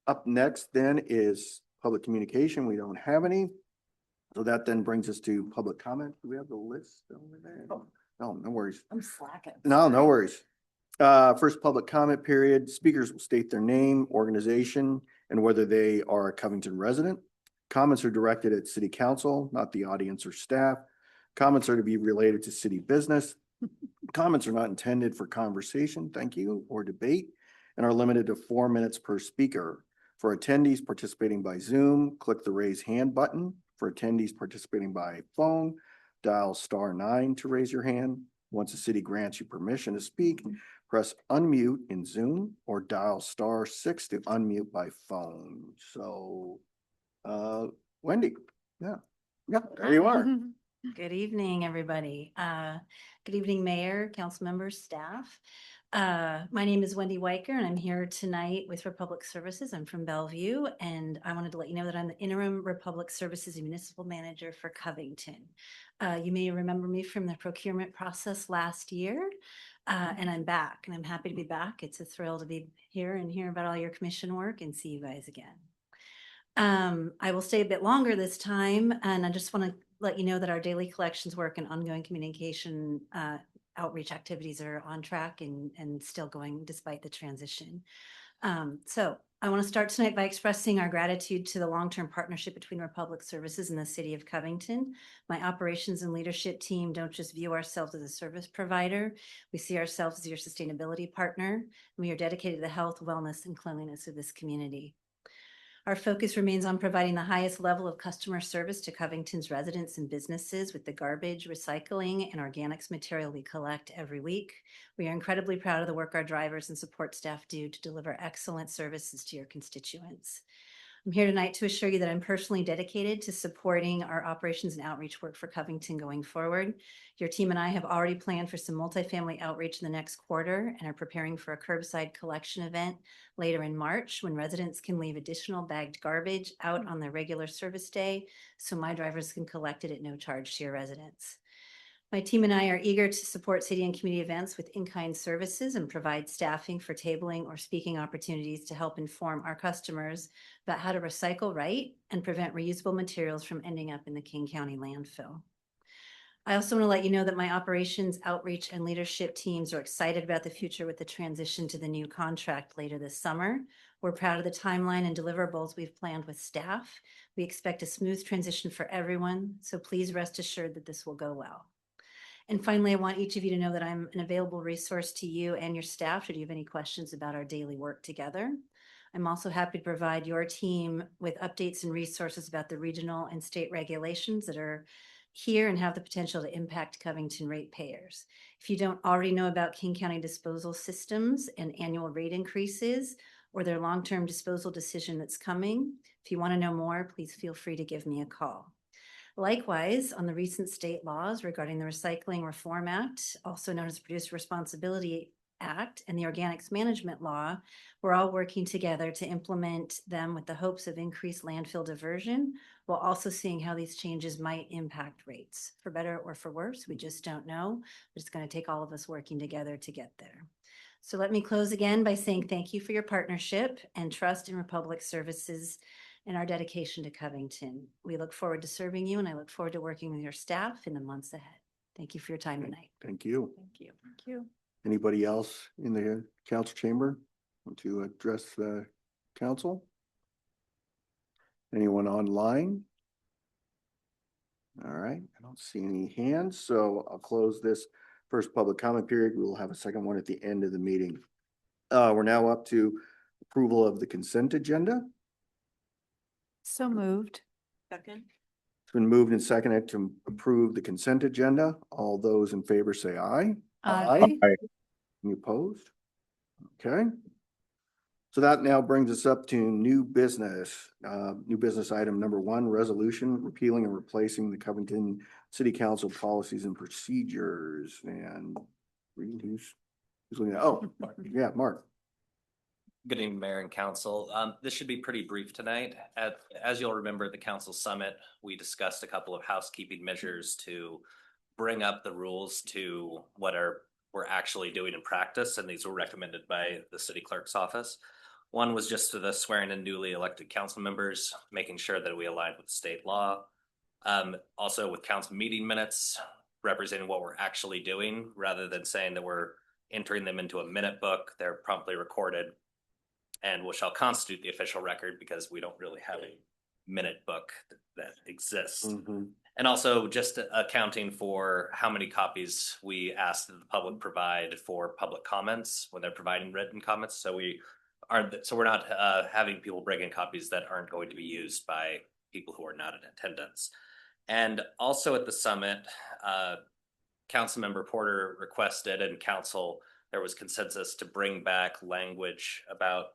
[SPEAKER 1] Up next then is public communication. We don't have any. So that then brings us to public comment. Do we have the list over there? No, no worries.
[SPEAKER 8] I'm slacking.
[SPEAKER 1] No, no worries. First public comment period. Speakers will state their name, organization, and whether they are a Covington resident. Comments are directed at city council, not the audience or staff. Comments are to be related to city business. Comments are not intended for conversation, thank you, or debate, and are limited to 4 minutes per speaker. For attendees participating by Zoom, click the raise hand button. For attendees participating by phone, dial *9 to raise your hand. Once the city grants you permission to speak, press unmute in Zoom or dial *6 to unmute by phone. So, Wendy, yeah, there you are.
[SPEAKER 13] Good evening, everybody. Good evening, Mayor, council members, staff. My name is Wendy Weicker, and I'm here tonight with Republic Services. I'm from Bellevue, and I wanted to let you know that I'm the interim Republic Services Municipal Manager for Covington. You may remember me from the procurement process last year, and I'm back, and I'm happy to be back. It's a thrill to be here and hear about all your commission work and see you guys again. I will stay a bit longer this time, and I just want to let you know that our daily collections work and ongoing communication outreach activities are on track and still going despite the transition. So I want to start tonight by expressing our gratitude to the long-term partnership between Republic Services and the City of Covington. My operations and leadership team don't just view ourselves as a service provider. We see ourselves as your sustainability partner, and we are dedicated to the health, wellness, and cleanliness of this community. Our focus remains on providing the highest level of customer service to Covington's residents and businesses with the garbage, recycling, and organics material we collect every week. We are incredibly proud of the work our drivers and support staff do to deliver excellent services to your constituents. I'm here tonight to assure you that I'm personally dedicated to supporting our operations and outreach work for Covington going forward. Your team and I have already planned for some multifamily outreach in the next quarter and are preparing for a curbside collection event later in March when residents can leave additional bagged garbage out on their regular service day so my drivers can collect it at no charge to your residents. My team and I are eager to support city and community events with in-kind services and provide staffing for tabling or speaking opportunities to help inform our customers about how to recycle right and prevent reusable materials from ending up in the King County landfill. I also want to let you know that my operations, outreach, and leadership teams are excited about the future with the transition to the new contract later this summer. We're proud of the timeline and deliverables we've planned with staff. We expect a smooth transition for everyone, so please rest assured that this will go well. And finally, I want each of you to know that I'm an available resource to you and your staff should you have any questions about our daily work together. I'm also happy to provide your team with updates and resources about the regional and state regulations that are here and have the potential to impact Covington ratepayers. If you don't already know about King County disposal systems and annual rate increases or their long-term disposal decision that's coming, if you want to know more, please feel free to give me a call. Likewise, on the recent state laws regarding the Recycling Reform Act, also known as the Producer Responsibility Act, and the Organics Management Law, we're all working together to implement them with the hopes of increased landfill diversion, while also seeing how these changes might impact rates. For better or for worse, we just don't know, but it's going to take all of us working together to get there. So let me close again by saying thank you for your partnership and trust in Republic Services and our dedication to Covington. We look forward to serving you, and I look forward to working with your staff in the months ahead. Thank you for your time tonight.
[SPEAKER 1] Thank you.
[SPEAKER 13] Thank you. Thank you.
[SPEAKER 1] Anybody else in the council chamber want to address the council? Anyone online? All right, I don't see any hands, so I'll close this first public comment period. We will have a second one at the end of the meeting. We're now up to approval of the consent agenda.
[SPEAKER 4] So moved.
[SPEAKER 13] Second.
[SPEAKER 1] It's been moved and seconded to approve the consent agenda. All those in favor say aye.
[SPEAKER 4] Aye.
[SPEAKER 1] Any opposed? Okay. So that now brings us up to new business. New business item number 1, resolution repealing and replacing the Covington City Council policies and procedures. And who's looking at? Oh, yeah, Mark.
[SPEAKER 14] Good evening, Mayor and Council. This should be pretty brief tonight. As you'll remember at the Council Summit, we discussed a couple of housekeeping measures to bring up the rules to what we're actually doing in practice, and these were recommended by the City Clerk's office. One was just to the swearing in newly elected council members, making sure that we align with state law. Also with council meeting minutes, representing what we're actually doing, rather than saying that we're entering them into a minute book. They're promptly recorded and what shall constitute the official record, because we don't really have a minute book that exists. And also just accounting for how many copies we ask that the public provide for public comments when they're providing written comments. So we're not having people bring in copies that aren't going to be used by people who are not in attendance. And also at the summit, Councilmember Porter requested, and council, there was consensus to bring back language about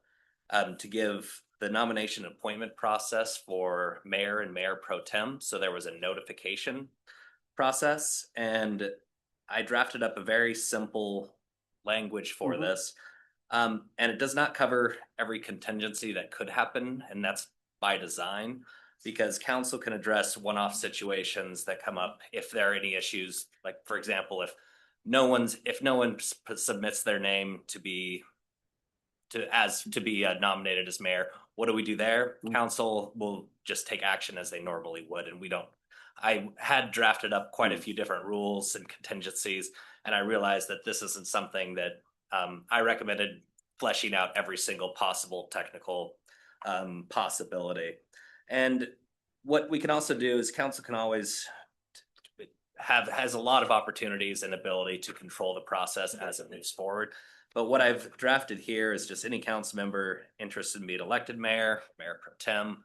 [SPEAKER 14] to give the nomination appointment process for mayor and mayor pro tem. So there was a notification process, and I drafted up a very simple language for this. And it does not cover every contingency that could happen, and that's by design, because council can address one-off situations that come up if there are any issues. Like, for example, if no one submits their name to be nominated as mayor, what do we do there? Council will just take action as they normally would, and we don't. I had drafted up quite a few different rules and contingencies, and I realized that this isn't something that I recommended fleshing out every single possible technical possibility. And what we can also do is council can always has a lot of opportunities and ability to control the process as it moves forward. But what I've drafted here is just any council member interested in being elected mayor, mayor pro tem,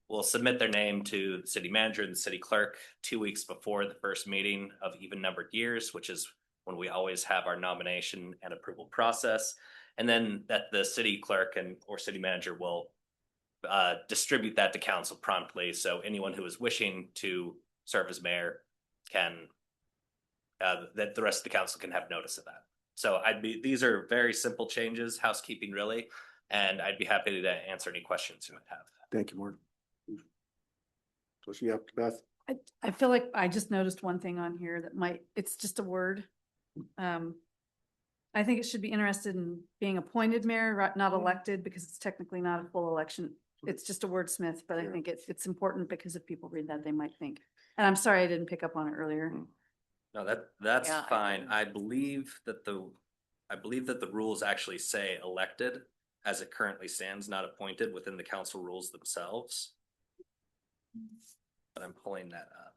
[SPEAKER 14] will submit their name to the city manager and the city clerk 2 weeks before the first meeting of even numbered years, which is when we always have our nomination and approval process. And then that the city clerk or city manager will distribute that to council promptly. So anyone who is wishing to serve as mayor can, that the rest of the council can have notice of that. So these are very simple changes, housekeeping really, and I'd be happy to answer any questions you might have.
[SPEAKER 1] Thank you, Mark. So she up to Beth.
[SPEAKER 4] I feel like I just noticed one thing on here that it's just a word. I think it should be interested in being appointed mayor, not elected, because it's technically not a full election. It's just a wordsmith, but I think it's important because if people read that, they might think. And I'm sorry I didn't pick up on it earlier.
[SPEAKER 14] No, that's fine. I believe that the rules actually say elected as it currently stands, not appointed within the council rules themselves. But I'm pulling that up.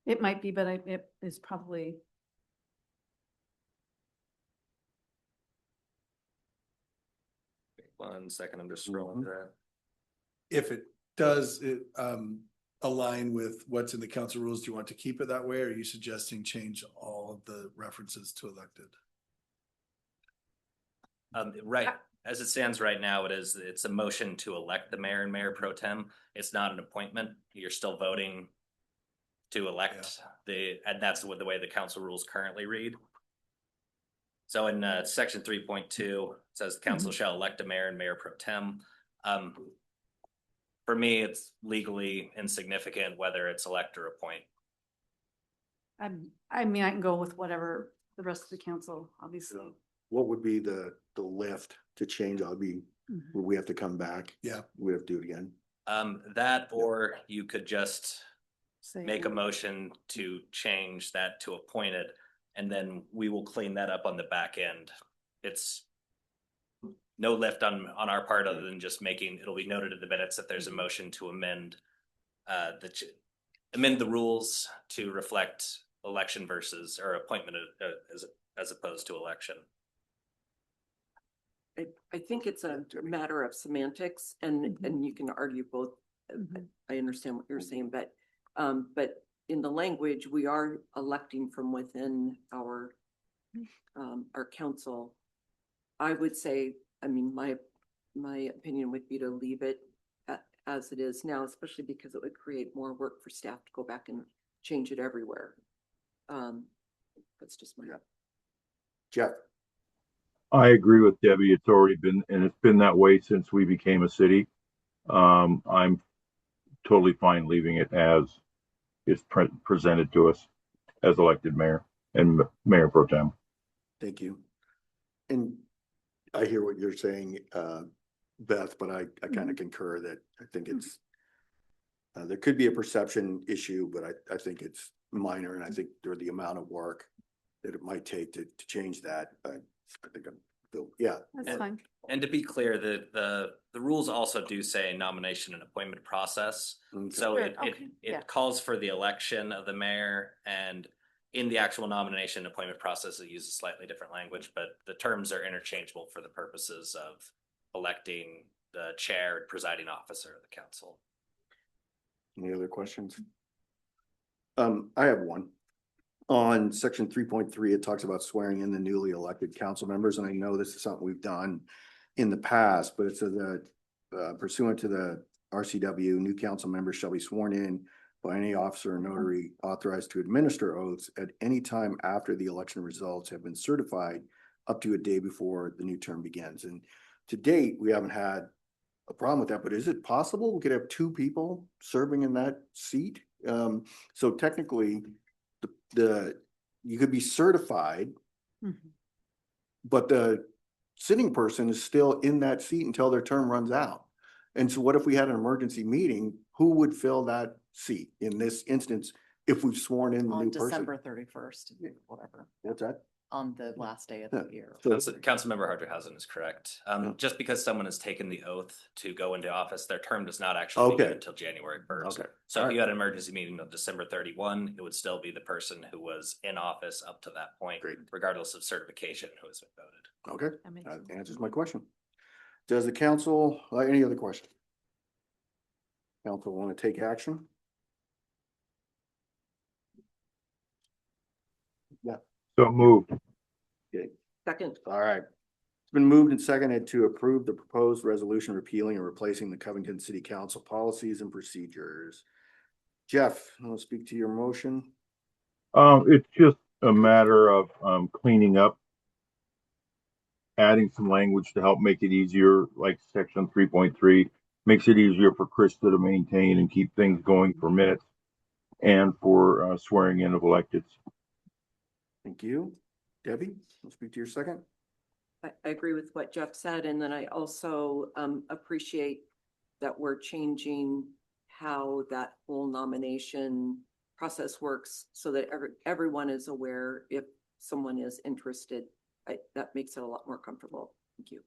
[SPEAKER 4] It might be, but it is probably.
[SPEAKER 14] One second, I'm just scrolling through that.
[SPEAKER 5] If it does align with what's in the council rules, do you want to keep it that way? Or are you suggesting change all of the references to elected?
[SPEAKER 14] Right. As it stands right now, it's a motion to elect the mayor and mayor pro tem. It's not an appointment. You're still voting to elect and that's the way the council rules currently read. So in section 3.2, it says the council shall elect a mayor and mayor pro tem. For me, it's legally insignificant whether it's elect or appoint.
[SPEAKER 4] I mean, I can go with whatever the rest of the council, obviously.
[SPEAKER 1] What would be the lift to change? Would we have to come back?
[SPEAKER 5] Yeah.
[SPEAKER 1] We have to do it again.
[SPEAKER 14] That, or you could just make a motion to change that to appointed, and then we will clean that up on the back end. It's no lift on our part other than just it'll be noted in the minutes that there's a motion to amend the rules to reflect election or appointment as opposed to election.
[SPEAKER 15] I think it's a matter of semantics, and you can argue both. I understand what you're saying, but in the language, we are electing from within our council. I would say, I mean, my opinion would be to leave it as it is now, especially because it would create more work for staff to go back and change it everywhere. That's just my.
[SPEAKER 1] Jeff.
[SPEAKER 3] I agree with Debbie. It's already been, and it's been that way since we became a city. I'm totally fine leaving it as it's presented to us as elected mayor and mayor pro tem.
[SPEAKER 1] Thank you. And I hear what you're saying, Beth, but I kind of concur that I think it's there could be a perception issue, but I think it's minor, and I think the amount of work that it might take to change that. I think I'm Yeah.
[SPEAKER 4] That's fine.
[SPEAKER 14] And to be clear, the rules also do say nomination and appointment process. So
[SPEAKER 4] Sure, okay, yeah.
[SPEAKER 14] it calls for the election of the mayor, and in the actual nomination and appointment process, it uses slightly different language, but the terms are interchangeable for the purposes of electing the chair and presiding officer of the council.
[SPEAKER 1] Any other questions? I have one. On section 3.3, it talks about swearing in the newly elected council members, and I know this is something we've done in the past, but it says that pursuant to the RCW, new council members shall be sworn in by any officer or notary authorized to administer oaths at any time after the election results have been certified up to a day before the new term begins. And to date, we haven't had a problem with that, but is it possible we could have two people serving in that seat? So technically, you could be certified, but the sitting person is still in that seat until their term runs out. And so what if we had an emergency meeting? Who would fill that seat in this instance if we've sworn in the
[SPEAKER 8] On
[SPEAKER 1] new person?
[SPEAKER 8] December 31st, whatever,
[SPEAKER 1] What's that?
[SPEAKER 8] on the last day of the year.
[SPEAKER 1] So
[SPEAKER 14] Councilmember Harderhausen is correct. Just because someone has taken the oath to go into office, their term does not actually begin
[SPEAKER 1] Okay.
[SPEAKER 14] until January 1st.
[SPEAKER 1] Okay.
[SPEAKER 14] So
[SPEAKER 1] All
[SPEAKER 14] if you
[SPEAKER 1] right.
[SPEAKER 14] had an emergency meeting on December 31, it would still be the person who was in office up to that point,
[SPEAKER 1] Great.
[SPEAKER 14] regardless of certification who has been voted.
[SPEAKER 1] Okay,
[SPEAKER 4] That makes
[SPEAKER 1] that
[SPEAKER 4] sense.
[SPEAKER 1] answers my question. Does the council, any other question? Council want to take action? Yeah.
[SPEAKER 3] So moved.
[SPEAKER 1] Okay.
[SPEAKER 15] Second.
[SPEAKER 1] All right. It's been moved and seconded to approve the proposed resolution repealing and replacing the Covington City Council policies and procedures. Jeff, I'll speak to your motion.
[SPEAKER 3] It's just a matter of cleaning up, adding some language to help make it easier, like section 3.3 makes it easier for Krista to maintain and keep things going for minutes and for swearing in of electeds.
[SPEAKER 1] Thank you. Debbie, I'll speak to your second.
[SPEAKER 15] I agree with what Jeff said, and then I also appreciate that we're changing how that whole nomination process works so that everyone is aware if someone is interested. That makes it a lot more comfortable. Thank you.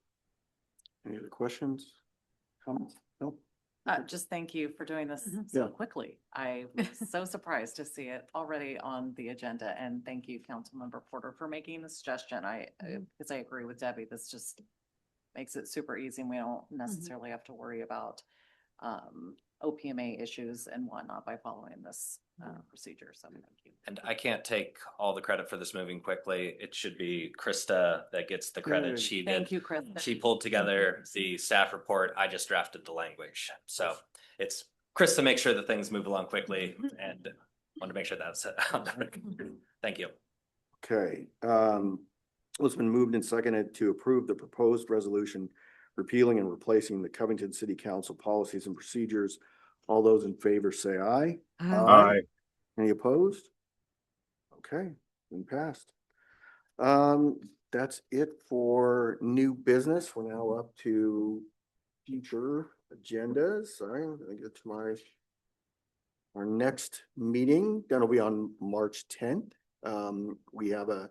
[SPEAKER 1] Any other questions? Comments? Nope.
[SPEAKER 8] Just thank you for doing this
[SPEAKER 1] Yeah.
[SPEAKER 8] so quickly. I was so surprised to see it already on the agenda, and thank you, Councilmember Porter, for making the suggestion. Because I agree with Debbie, this just makes it super easy, and we don't necessarily have to worry about OPMA issues and whatnot by following this procedure. So thank you.
[SPEAKER 14] And I can't take all the credit for this moving quickly. It should be Krista that gets the credit.
[SPEAKER 1] Good.
[SPEAKER 14] She did.
[SPEAKER 8] Thank you, Chris.
[SPEAKER 14] She pulled together the staff report. I just drafted the language. So it's Krista make sure that things move along quickly, and want to make sure that's on the record. Thank you.
[SPEAKER 1] Okay, it's been moved and seconded to approve the proposed resolution repealing and replacing the Covington City Council policies and procedures. All those in favor say aye.
[SPEAKER 3] Aye.
[SPEAKER 1] Any opposed? Okay, been passed. That's it for new business. We're now up to future agendas. Sorry, I'm gonna get to our next meeting. That'll be on March 10th. We have a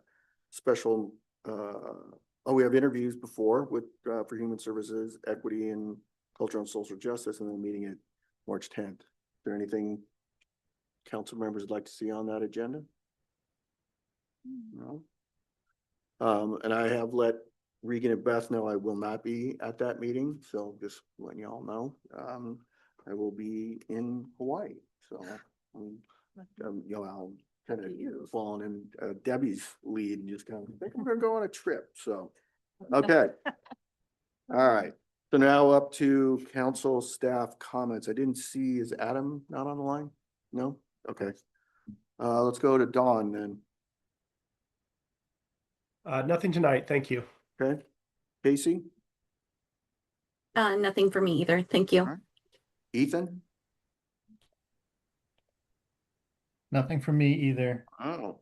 [SPEAKER 1] special, we have interviews before with, for Human Services, Equity and Cultural and Social Justice, and then meeting at March 10th. Is there anything council members would like to see on that agenda? No. And I have let Regan and Beth know I will not be at that meeting, so just letting y'all know. I will be in Hawaii, so I'll kind of fall in Debbie's lead and just kind of think I'm gonna go on a trip, so. Okay. All right, so now up to council staff comments. I didn't see, is Adam not on the line? No? Okay. Let's go to Dawn then.
[SPEAKER 16] Nothing tonight, thank you.
[SPEAKER 1] Okay. Casey?
[SPEAKER 11] Nothing for me either. Thank you.
[SPEAKER 1] All right. Ethan?
[SPEAKER 12] Nothing from me either.
[SPEAKER 1] Oh.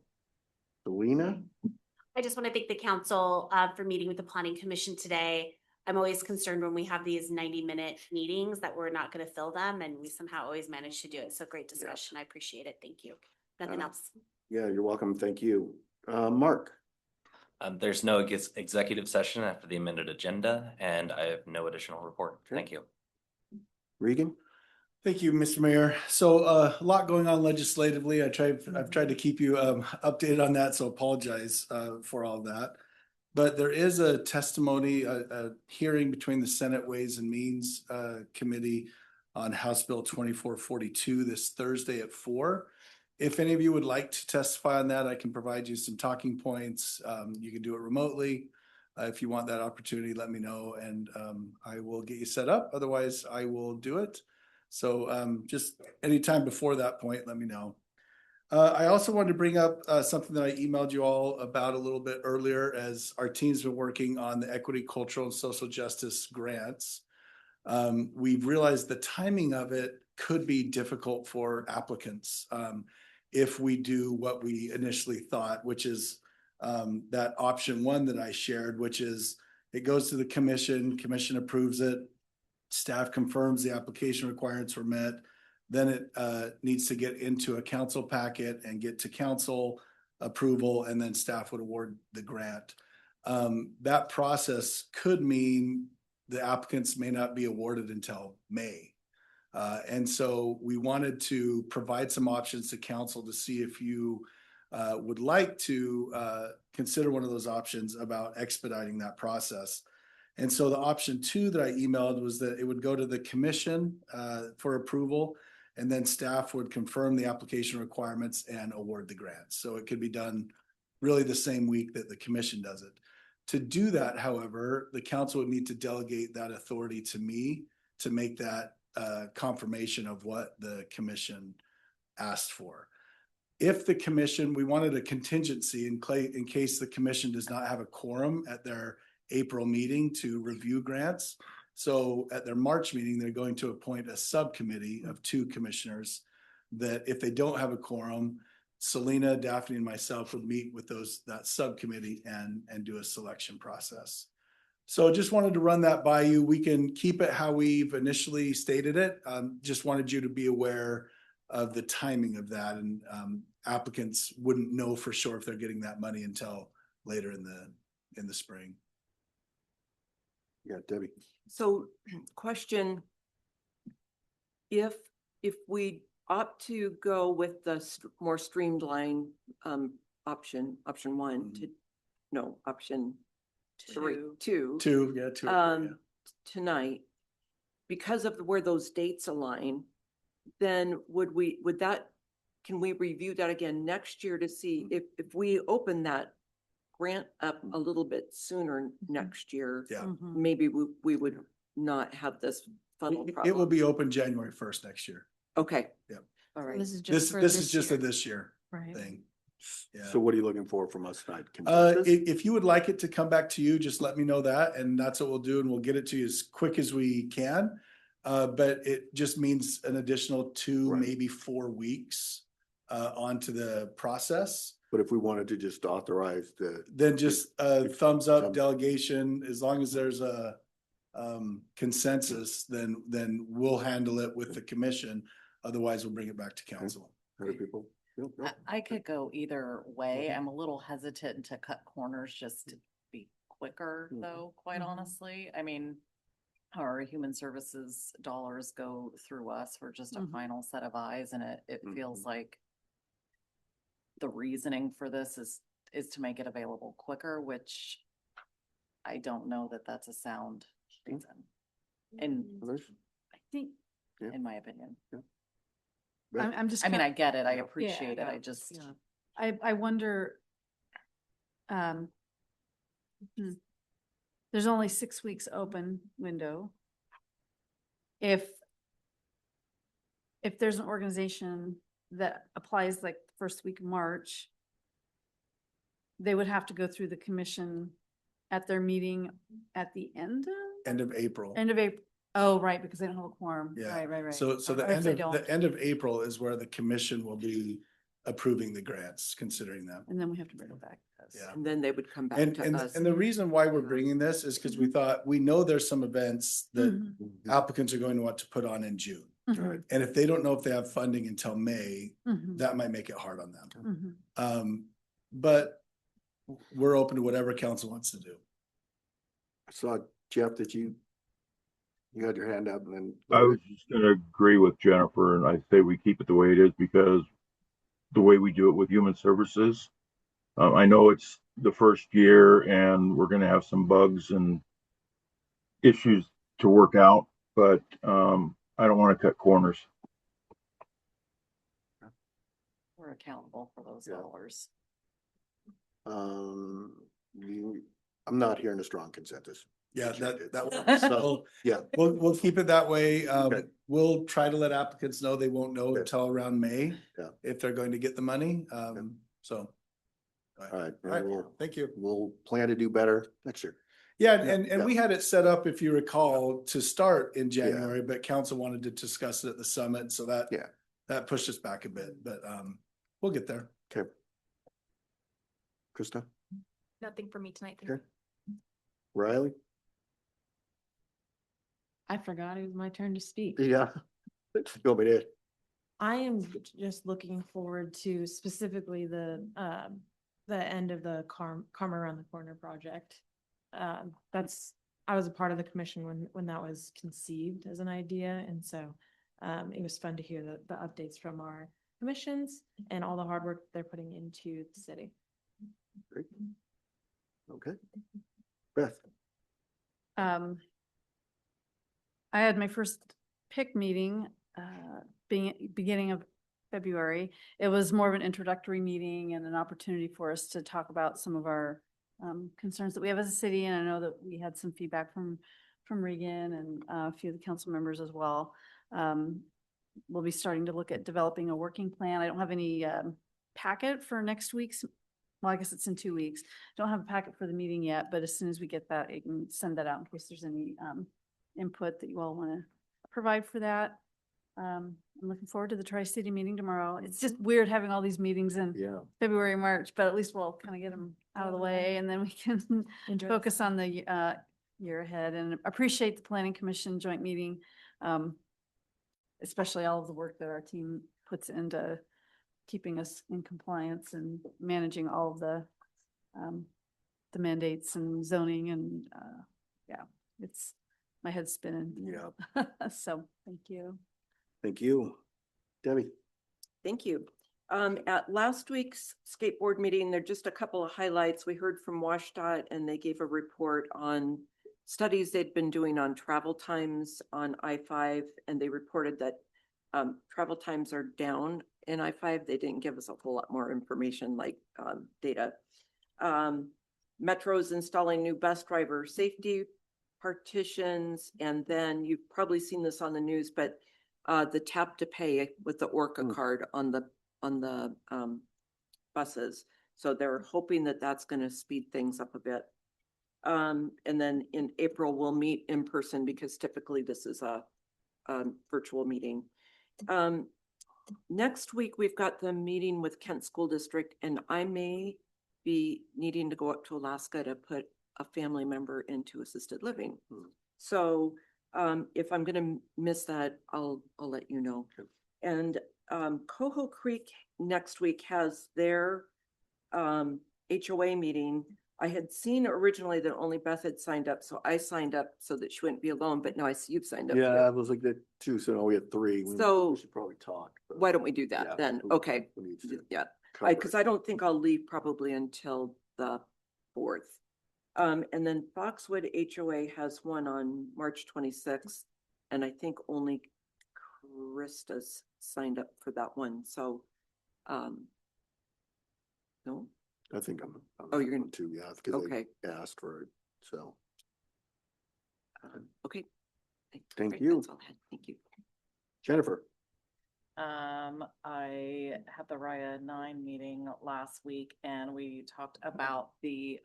[SPEAKER 1] Selena?
[SPEAKER 17] I just want to thank the council for meeting with the planning commission today. I'm always concerned when we have these 90-minute meetings that we're not going to fill them, and we somehow always manage to do it. So great discussion. I appreciate it. Thank you. Nothing else.
[SPEAKER 1] Yeah, you're welcome. Thank you. Mark?
[SPEAKER 14] There's no executive session after the amended agenda, and I have no additional report. Thank you.
[SPEAKER 5] Regan? Thank you, Mr. Mayor. So a lot going on legislatively. I've tried to keep you updated on that, so apologize for all that. But there is a testimony, a hearing between the Senate Ways and Means Committee on House Bill 2442 this Thursday at 4. If any of you would like to testify on that, I can provide you some talking points. You can do it remotely. If you want that opportunity, let me know and I will get you set up. Otherwise, I will do it. So just anytime before that point, let me know. I also wanted to bring up something that I emailed you all about a little bit earlier as our team's been working on the equity, cultural, and social justice grants. We've realized the timing of it could be difficult for applicants if we do what we initially thought, which is that option 1 that I shared, which is it goes to the commission approves it, staff confirms the application requirements were met, then it needs to get into a council packet and get to council approval, and then staff would award the grant. That process could mean the applicants may not be awarded until May. And so we wanted to provide some options to council to see if you would like to consider one of those options about expediting that process. And so the option 2 that I emailed was that it would go to the commission for approval, and then staff would confirm the application requirements and award the grant. So it could be done really the same week that the commission does it. To do that, however, the council would need to delegate that authority to me to make that confirmation of what the commission asked for. If the commission, we wanted a contingency in case the commission does not have a quorum at their April meeting to review grants. So at their March meeting, they're going to appoint a subcommittee of 2 commissioners that if they don't have a quorum, Selena, Daphne, and myself would meet with that subcommittee and do a selection process. So just wanted to run that by you. We can keep it how we've initially stated it. Just wanted you to be aware of the timing of that, and applicants wouldn't know for sure if they're getting that money until later in the spring.
[SPEAKER 15] Yeah, Debbie. So question, if we opt to go with the more streamlined option 1 to option 2 tonight, because of where those dates align, then can we review that again next year to see if we open that grant up a little bit sooner next year, maybe we would not have this funnel problem.
[SPEAKER 5] It will be open January 1st next year.
[SPEAKER 15] Okay.
[SPEAKER 5] Yeah.
[SPEAKER 15] All right.
[SPEAKER 5] This is just a this year thing. Yeah.
[SPEAKER 1] So what are you looking for from us tonight?
[SPEAKER 5] If you would like it to come back to you, just let me know that, and that's what we'll do, and we'll get it to you as quick as we can. But it just means an additional 2, maybe 4 weeks onto the process.
[SPEAKER 1] But if we wanted to just authorize
[SPEAKER 5] then just thumbs up delegation, as long as there's a consensus, then we'll handle it with the commission. Otherwise, we'll bring it back to council.
[SPEAKER 1] Other people?
[SPEAKER 8] I could go either way. I'm a little hesitant to cut corners just to be quicker, though, quite honestly. I mean, our human services dollars go through us for just a final set of eyes, and it feels like the reasoning for this is to make it available quicker, which I don't know that that's a sound reason. And
[SPEAKER 13] I think,
[SPEAKER 8] in my opinion.
[SPEAKER 13] I'm just.
[SPEAKER 8] I mean, I get it. I appreciate it. I just.
[SPEAKER 13] I wonder. There's only 6 weeks open window. If there's an organization that applies like the first week of March, they would have to go through the commission at their meeting at the end
[SPEAKER 5] of April.
[SPEAKER 13] End of April. Oh, right, because they don't have a quorum.
[SPEAKER 5] Yeah.
[SPEAKER 13] Right.
[SPEAKER 5] So the end of April is where the commission will be approving the grants, considering them.
[SPEAKER 13] And then we have to bring it back.
[SPEAKER 5] Yeah.
[SPEAKER 15] And then they would come back
[SPEAKER 5] And
[SPEAKER 15] to us.
[SPEAKER 5] the reason why we're bringing this is because we thought, we know there's some events that applicants are going to want to put on in June. And if they don't know if they have funding until May, that might make it hard on them. But we're open to whatever council wants to do.
[SPEAKER 1] I saw Jeff, you had your hand up and then.
[SPEAKER 3] I was just gonna agree with Jennifer, and I say we keep it the way it is because the way we do it with human services. I know it's the first year and we're gonna have some bugs and issues to work out, but I don't want to cut corners.
[SPEAKER 8] We're accountable for those dollars.
[SPEAKER 1] I'm not hearing a strong consensus.
[SPEAKER 5] Yeah, that works. So,
[SPEAKER 1] Yeah,
[SPEAKER 5] we'll keep it that way.
[SPEAKER 1] Okay.
[SPEAKER 5] We'll try to let applicants know they won't know
[SPEAKER 1] Okay.
[SPEAKER 5] until around May.
[SPEAKER 1] Yeah.
[SPEAKER 5] If they're going to get the money. So.
[SPEAKER 1] all right.
[SPEAKER 5] All right, thank you.
[SPEAKER 1] We'll plan to do better next year.
[SPEAKER 5] Yeah,
[SPEAKER 1] Yeah,
[SPEAKER 5] and
[SPEAKER 1] yeah.
[SPEAKER 5] we had it set up, if you recall, to start in January, but council wanted to discuss it at the summit, so that pushed us back a bit, but we'll get there.
[SPEAKER 1] Okay. Krista,
[SPEAKER 2] Nothing for me tonight.
[SPEAKER 1] Okay. Riley?
[SPEAKER 2] I forgot it was my turn to speak.
[SPEAKER 1] Yeah. You want me to?
[SPEAKER 2] I am just looking forward to specifically the end of the Karma Around the Corner project. I was a part of the commission when that was conceived as an idea, and so it was fun to hear the updates from our commissions and all the hard work they're putting into the city.
[SPEAKER 1] Great. Okay. Beth?
[SPEAKER 4] I had my first PIC meeting, beginning of February. It was more of an introductory meeting and an opportunity for us to talk about some of our concerns that we have as a city. And I know that we had some feedback from Regan and a few of the council members as well. We'll be starting to look at developing a working plan. I don't have any packet for next week's. Well, I guess it's in 2 weeks. Don't have a packet for the meeting yet, but as soon as we get that, I can send that out in case there's any input that you all want to provide for that. I'm looking forward to the Tri-City meeting tomorrow. It's just weird having all these meetings in February and March, but at least we'll kind of get them out of the way and then we can focus on the year ahead, and appreciate the Planning Commission joint meeting, especially all of the work that our team puts into keeping us in compliance and managing all of the mandates and zoning and it's my head's spinning.
[SPEAKER 1] Yeah.
[SPEAKER 4] So thank you.
[SPEAKER 1] Thank you. Debbie?
[SPEAKER 15] Thank you. At last week's skateboard meeting, there are just a couple of highlights. We heard from WashDOT and they gave a report on studies they'd been doing on travel times on I-5, and they reported that travel times are down in I-5. They didn't give us a whole lot more information like data. Metro's installing new bus driver safety partitions, and then you've probably seen this on the news, but the tap to pay with the Orca card on the buses. So they're hoping that that's going to speed things up a bit. And then in April, we'll meet in person because typically this is a virtual meeting. Next week, we've got the meeting with Kent School District, and I may be needing to go up to Alaska to put a family member into assisted living. So if I'm going to miss that, I'll let you know. And Coho Creek next week has their HOA meeting. I had seen originally that only Beth had signed up, so I signed up so that she wouldn't be alone, but now I see you've signed up.
[SPEAKER 1] Yeah, I was like that too. So now we have 3.
[SPEAKER 15] So
[SPEAKER 1] we should probably talk.
[SPEAKER 15] why don't we do that
[SPEAKER 1] Yeah,
[SPEAKER 15] then?
[SPEAKER 1] we-
[SPEAKER 15] Okay.
[SPEAKER 1] we need to
[SPEAKER 15] Yeah,
[SPEAKER 1] cover it.
[SPEAKER 15] because I don't think I'll leave probably until the 4th. And then Foxwood HOA has one on March 26th, and I think only Krista's signed up for that one. So, no.
[SPEAKER 1] I think I'm
[SPEAKER 15] Oh, you're
[SPEAKER 1] going
[SPEAKER 15] gonna-
[SPEAKER 1] to, yeah, because
[SPEAKER 15] Okay.
[SPEAKER 1] they asked for it. So,
[SPEAKER 15] Okay.
[SPEAKER 1] Thank
[SPEAKER 15] Great,
[SPEAKER 1] you.
[SPEAKER 15] That's all I had. Thank you.
[SPEAKER 1] Jennifer?
[SPEAKER 8] I had the RIA 9 meeting last week and we talked about the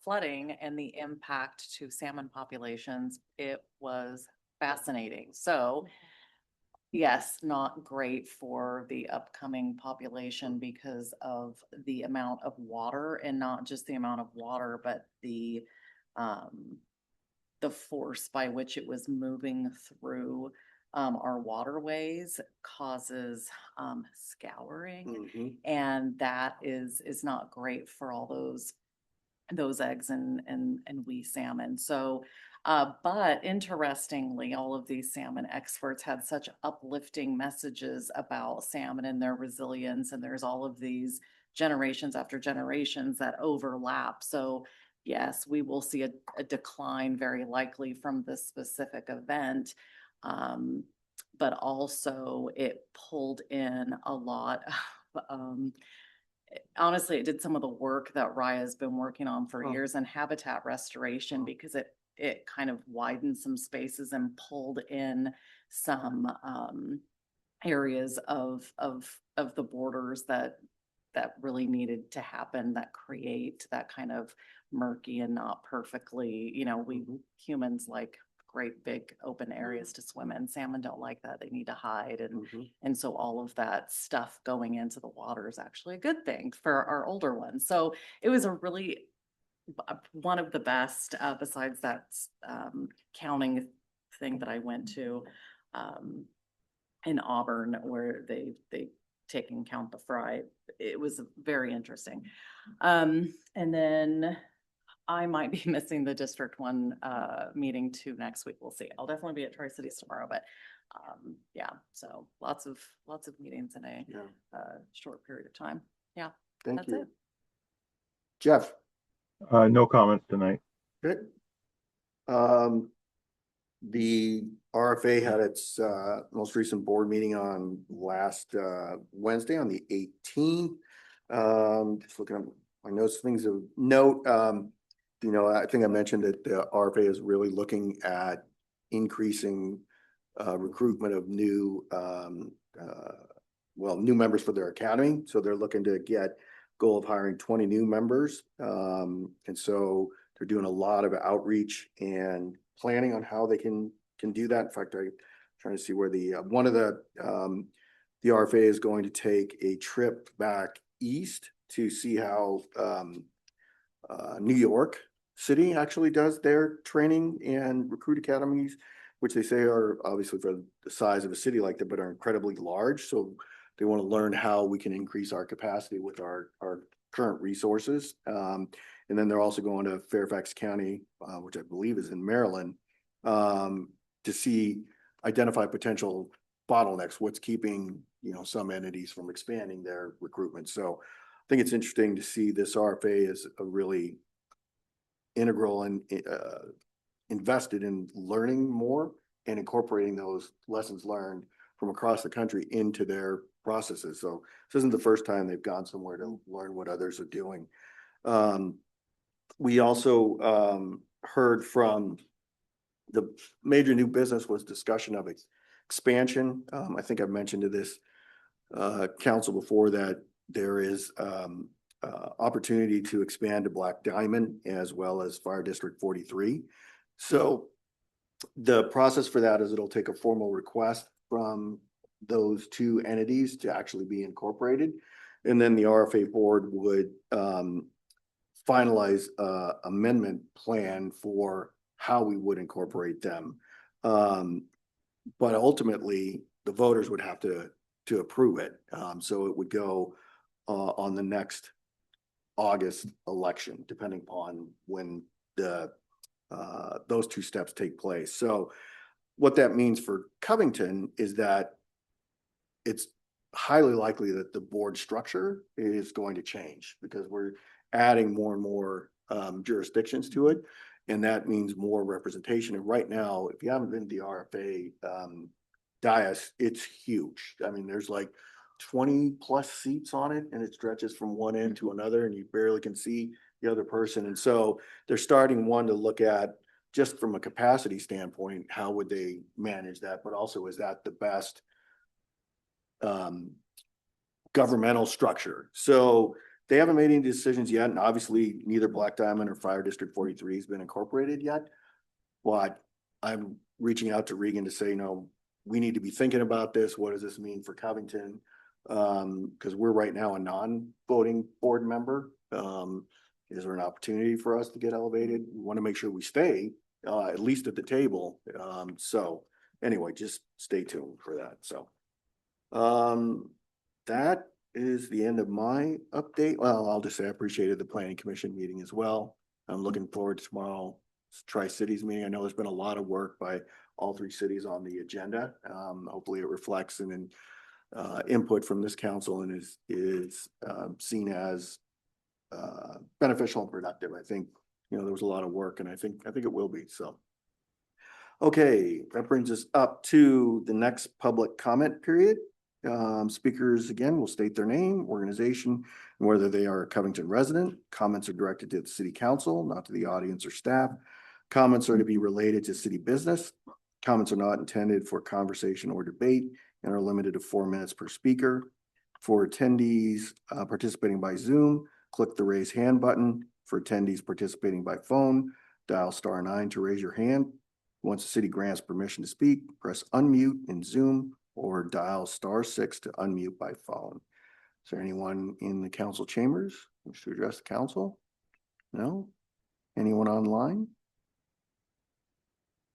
[SPEAKER 8] flooding and the impact to salmon populations. It was fascinating. So yes, not great for the upcoming population because of the amount of water, and not just the amount of water, but the force by which it was moving through our waterways causes scouring, and that is not great for all those those eggs and wee salmon. So, but interestingly, all of these salmon experts had such uplifting messages about salmon and their resilience. And there's all of these generations after generations that overlap. So yes, we will see a decline very likely from this specific event. But also it pulled in a lot of, honestly, it did some of the work that Raya's been working on for years in habitat restoration, because it kind of widened some spaces and pulled in some areas of the borders that really needed to happen, that create that kind of murky and not perfectly, we humans like great big open areas to swim in. Salmon don't like that. They need to hide. And so all of that stuff going into the water is actually a good thing for our older ones. So it was a really one of the best, besides that counting thing that I went to in Auburn, where they take and count the fry. It was very interesting. And then I might be missing the District 1 meeting too next week. We'll see. I'll definitely be at Tri-Cities tomorrow, but yeah, so lots of meetings in a short period of time. Yeah,
[SPEAKER 1] Thank you.
[SPEAKER 8] it.
[SPEAKER 1] Jeff.
[SPEAKER 3] No comments tonight.
[SPEAKER 1] Good. The RFA had its most recent board meeting on last Wednesday on the 18th. Just looking at my notes, things of note. I think I mentioned that the RFA is really looking at increasing recruitment of new members for their academy. So they're looking to get goal of hiring 20 new members. And so they're doing a lot of outreach and planning on how they can do that. In fact, I'm trying to see where the RFA is going to take a trip back east to see how New York City actually does their training and recruit academies, which they say are obviously for the size of a city like that, but are incredibly large. So they want to learn how we can increase our capacity with our current resources. And then they're also going to Fairfax County, which I believe is in Maryland, to identify potential bottlenecks, what's keeping, some entities from expanding their recruitment. So I think it's interesting to see this RFA as a really integral and invested in learning more and incorporating those lessons learned from across the country into their processes. So this isn't the first time they've gone somewhere to learn what others are doing. We also heard from the major new business was discussion of expansion. I think I've mentioned to this council before that there is opportunity to expand to Black Diamond as well as Fire District 43. So the process for that is it'll take a formal request from those two entities to actually be incorporated. And then the RFA board would finalize amendment plan for how we would incorporate them. But ultimately the voters would have to approve it. So it would go on the next August election, depending upon when those two steps take place. So what that means for Covington is that it's highly likely that the board structure is going to change because we're adding more and more jurisdictions to it. And that means more representation. And right now, if you haven't been to the RFA dais, it's huge. I mean, there's like 20 plus seats on it and it stretches from one end to another and you barely can see the other person. And so they're starting to look at just from a capacity standpoint, how would they manage that? But also, is that the best governmental structure? So they haven't made any decisions yet. And obviously neither Black Diamond or Fire District 43 has been incorporated yet. But I'm reaching out to Regan to say, we need to be thinking about this. What does this mean for Covington? Because we're right now a non-voting board member. Is there an opportunity for us to get elevated? We want to make sure we stay at least at the table. So anyway, just stay tuned for that. So that is the end of my update. Well, I'll just say I appreciated the planning commission meeting as well. I'm looking forward to tomorrow's Tri-Cities meeting. I know there's been a lot of work by all three cities on the agenda. Hopefully it reflects and input from this council and is seen as beneficial and productive. I think, you know, there was a lot of work and I think it will be, so. Okay, that brings us up to the next public comment period. Speakers again will state their name, organization, and whether they are a Covington resident. Comments are directed to the city council, not to the audience or staff. Comments are to be related to city business. Comments are not intended for conversation or debate and are limited to 4 minutes per speaker. For attendees participating by Zoom, click the raise hand button. For attendees participating by phone, dial *9 to raise your hand. Once the city grants permission to speak, press unmute in Zoom or dial *6 to unmute by phone. Is there anyone in the council chambers who wish to address the council? No? Anyone online?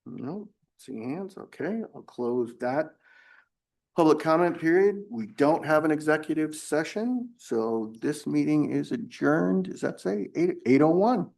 [SPEAKER 1] No? Seeing hands? Okay, I'll close that public comment period. We don't have an executive session, so this meeting is adjourned. Does that say 8:01?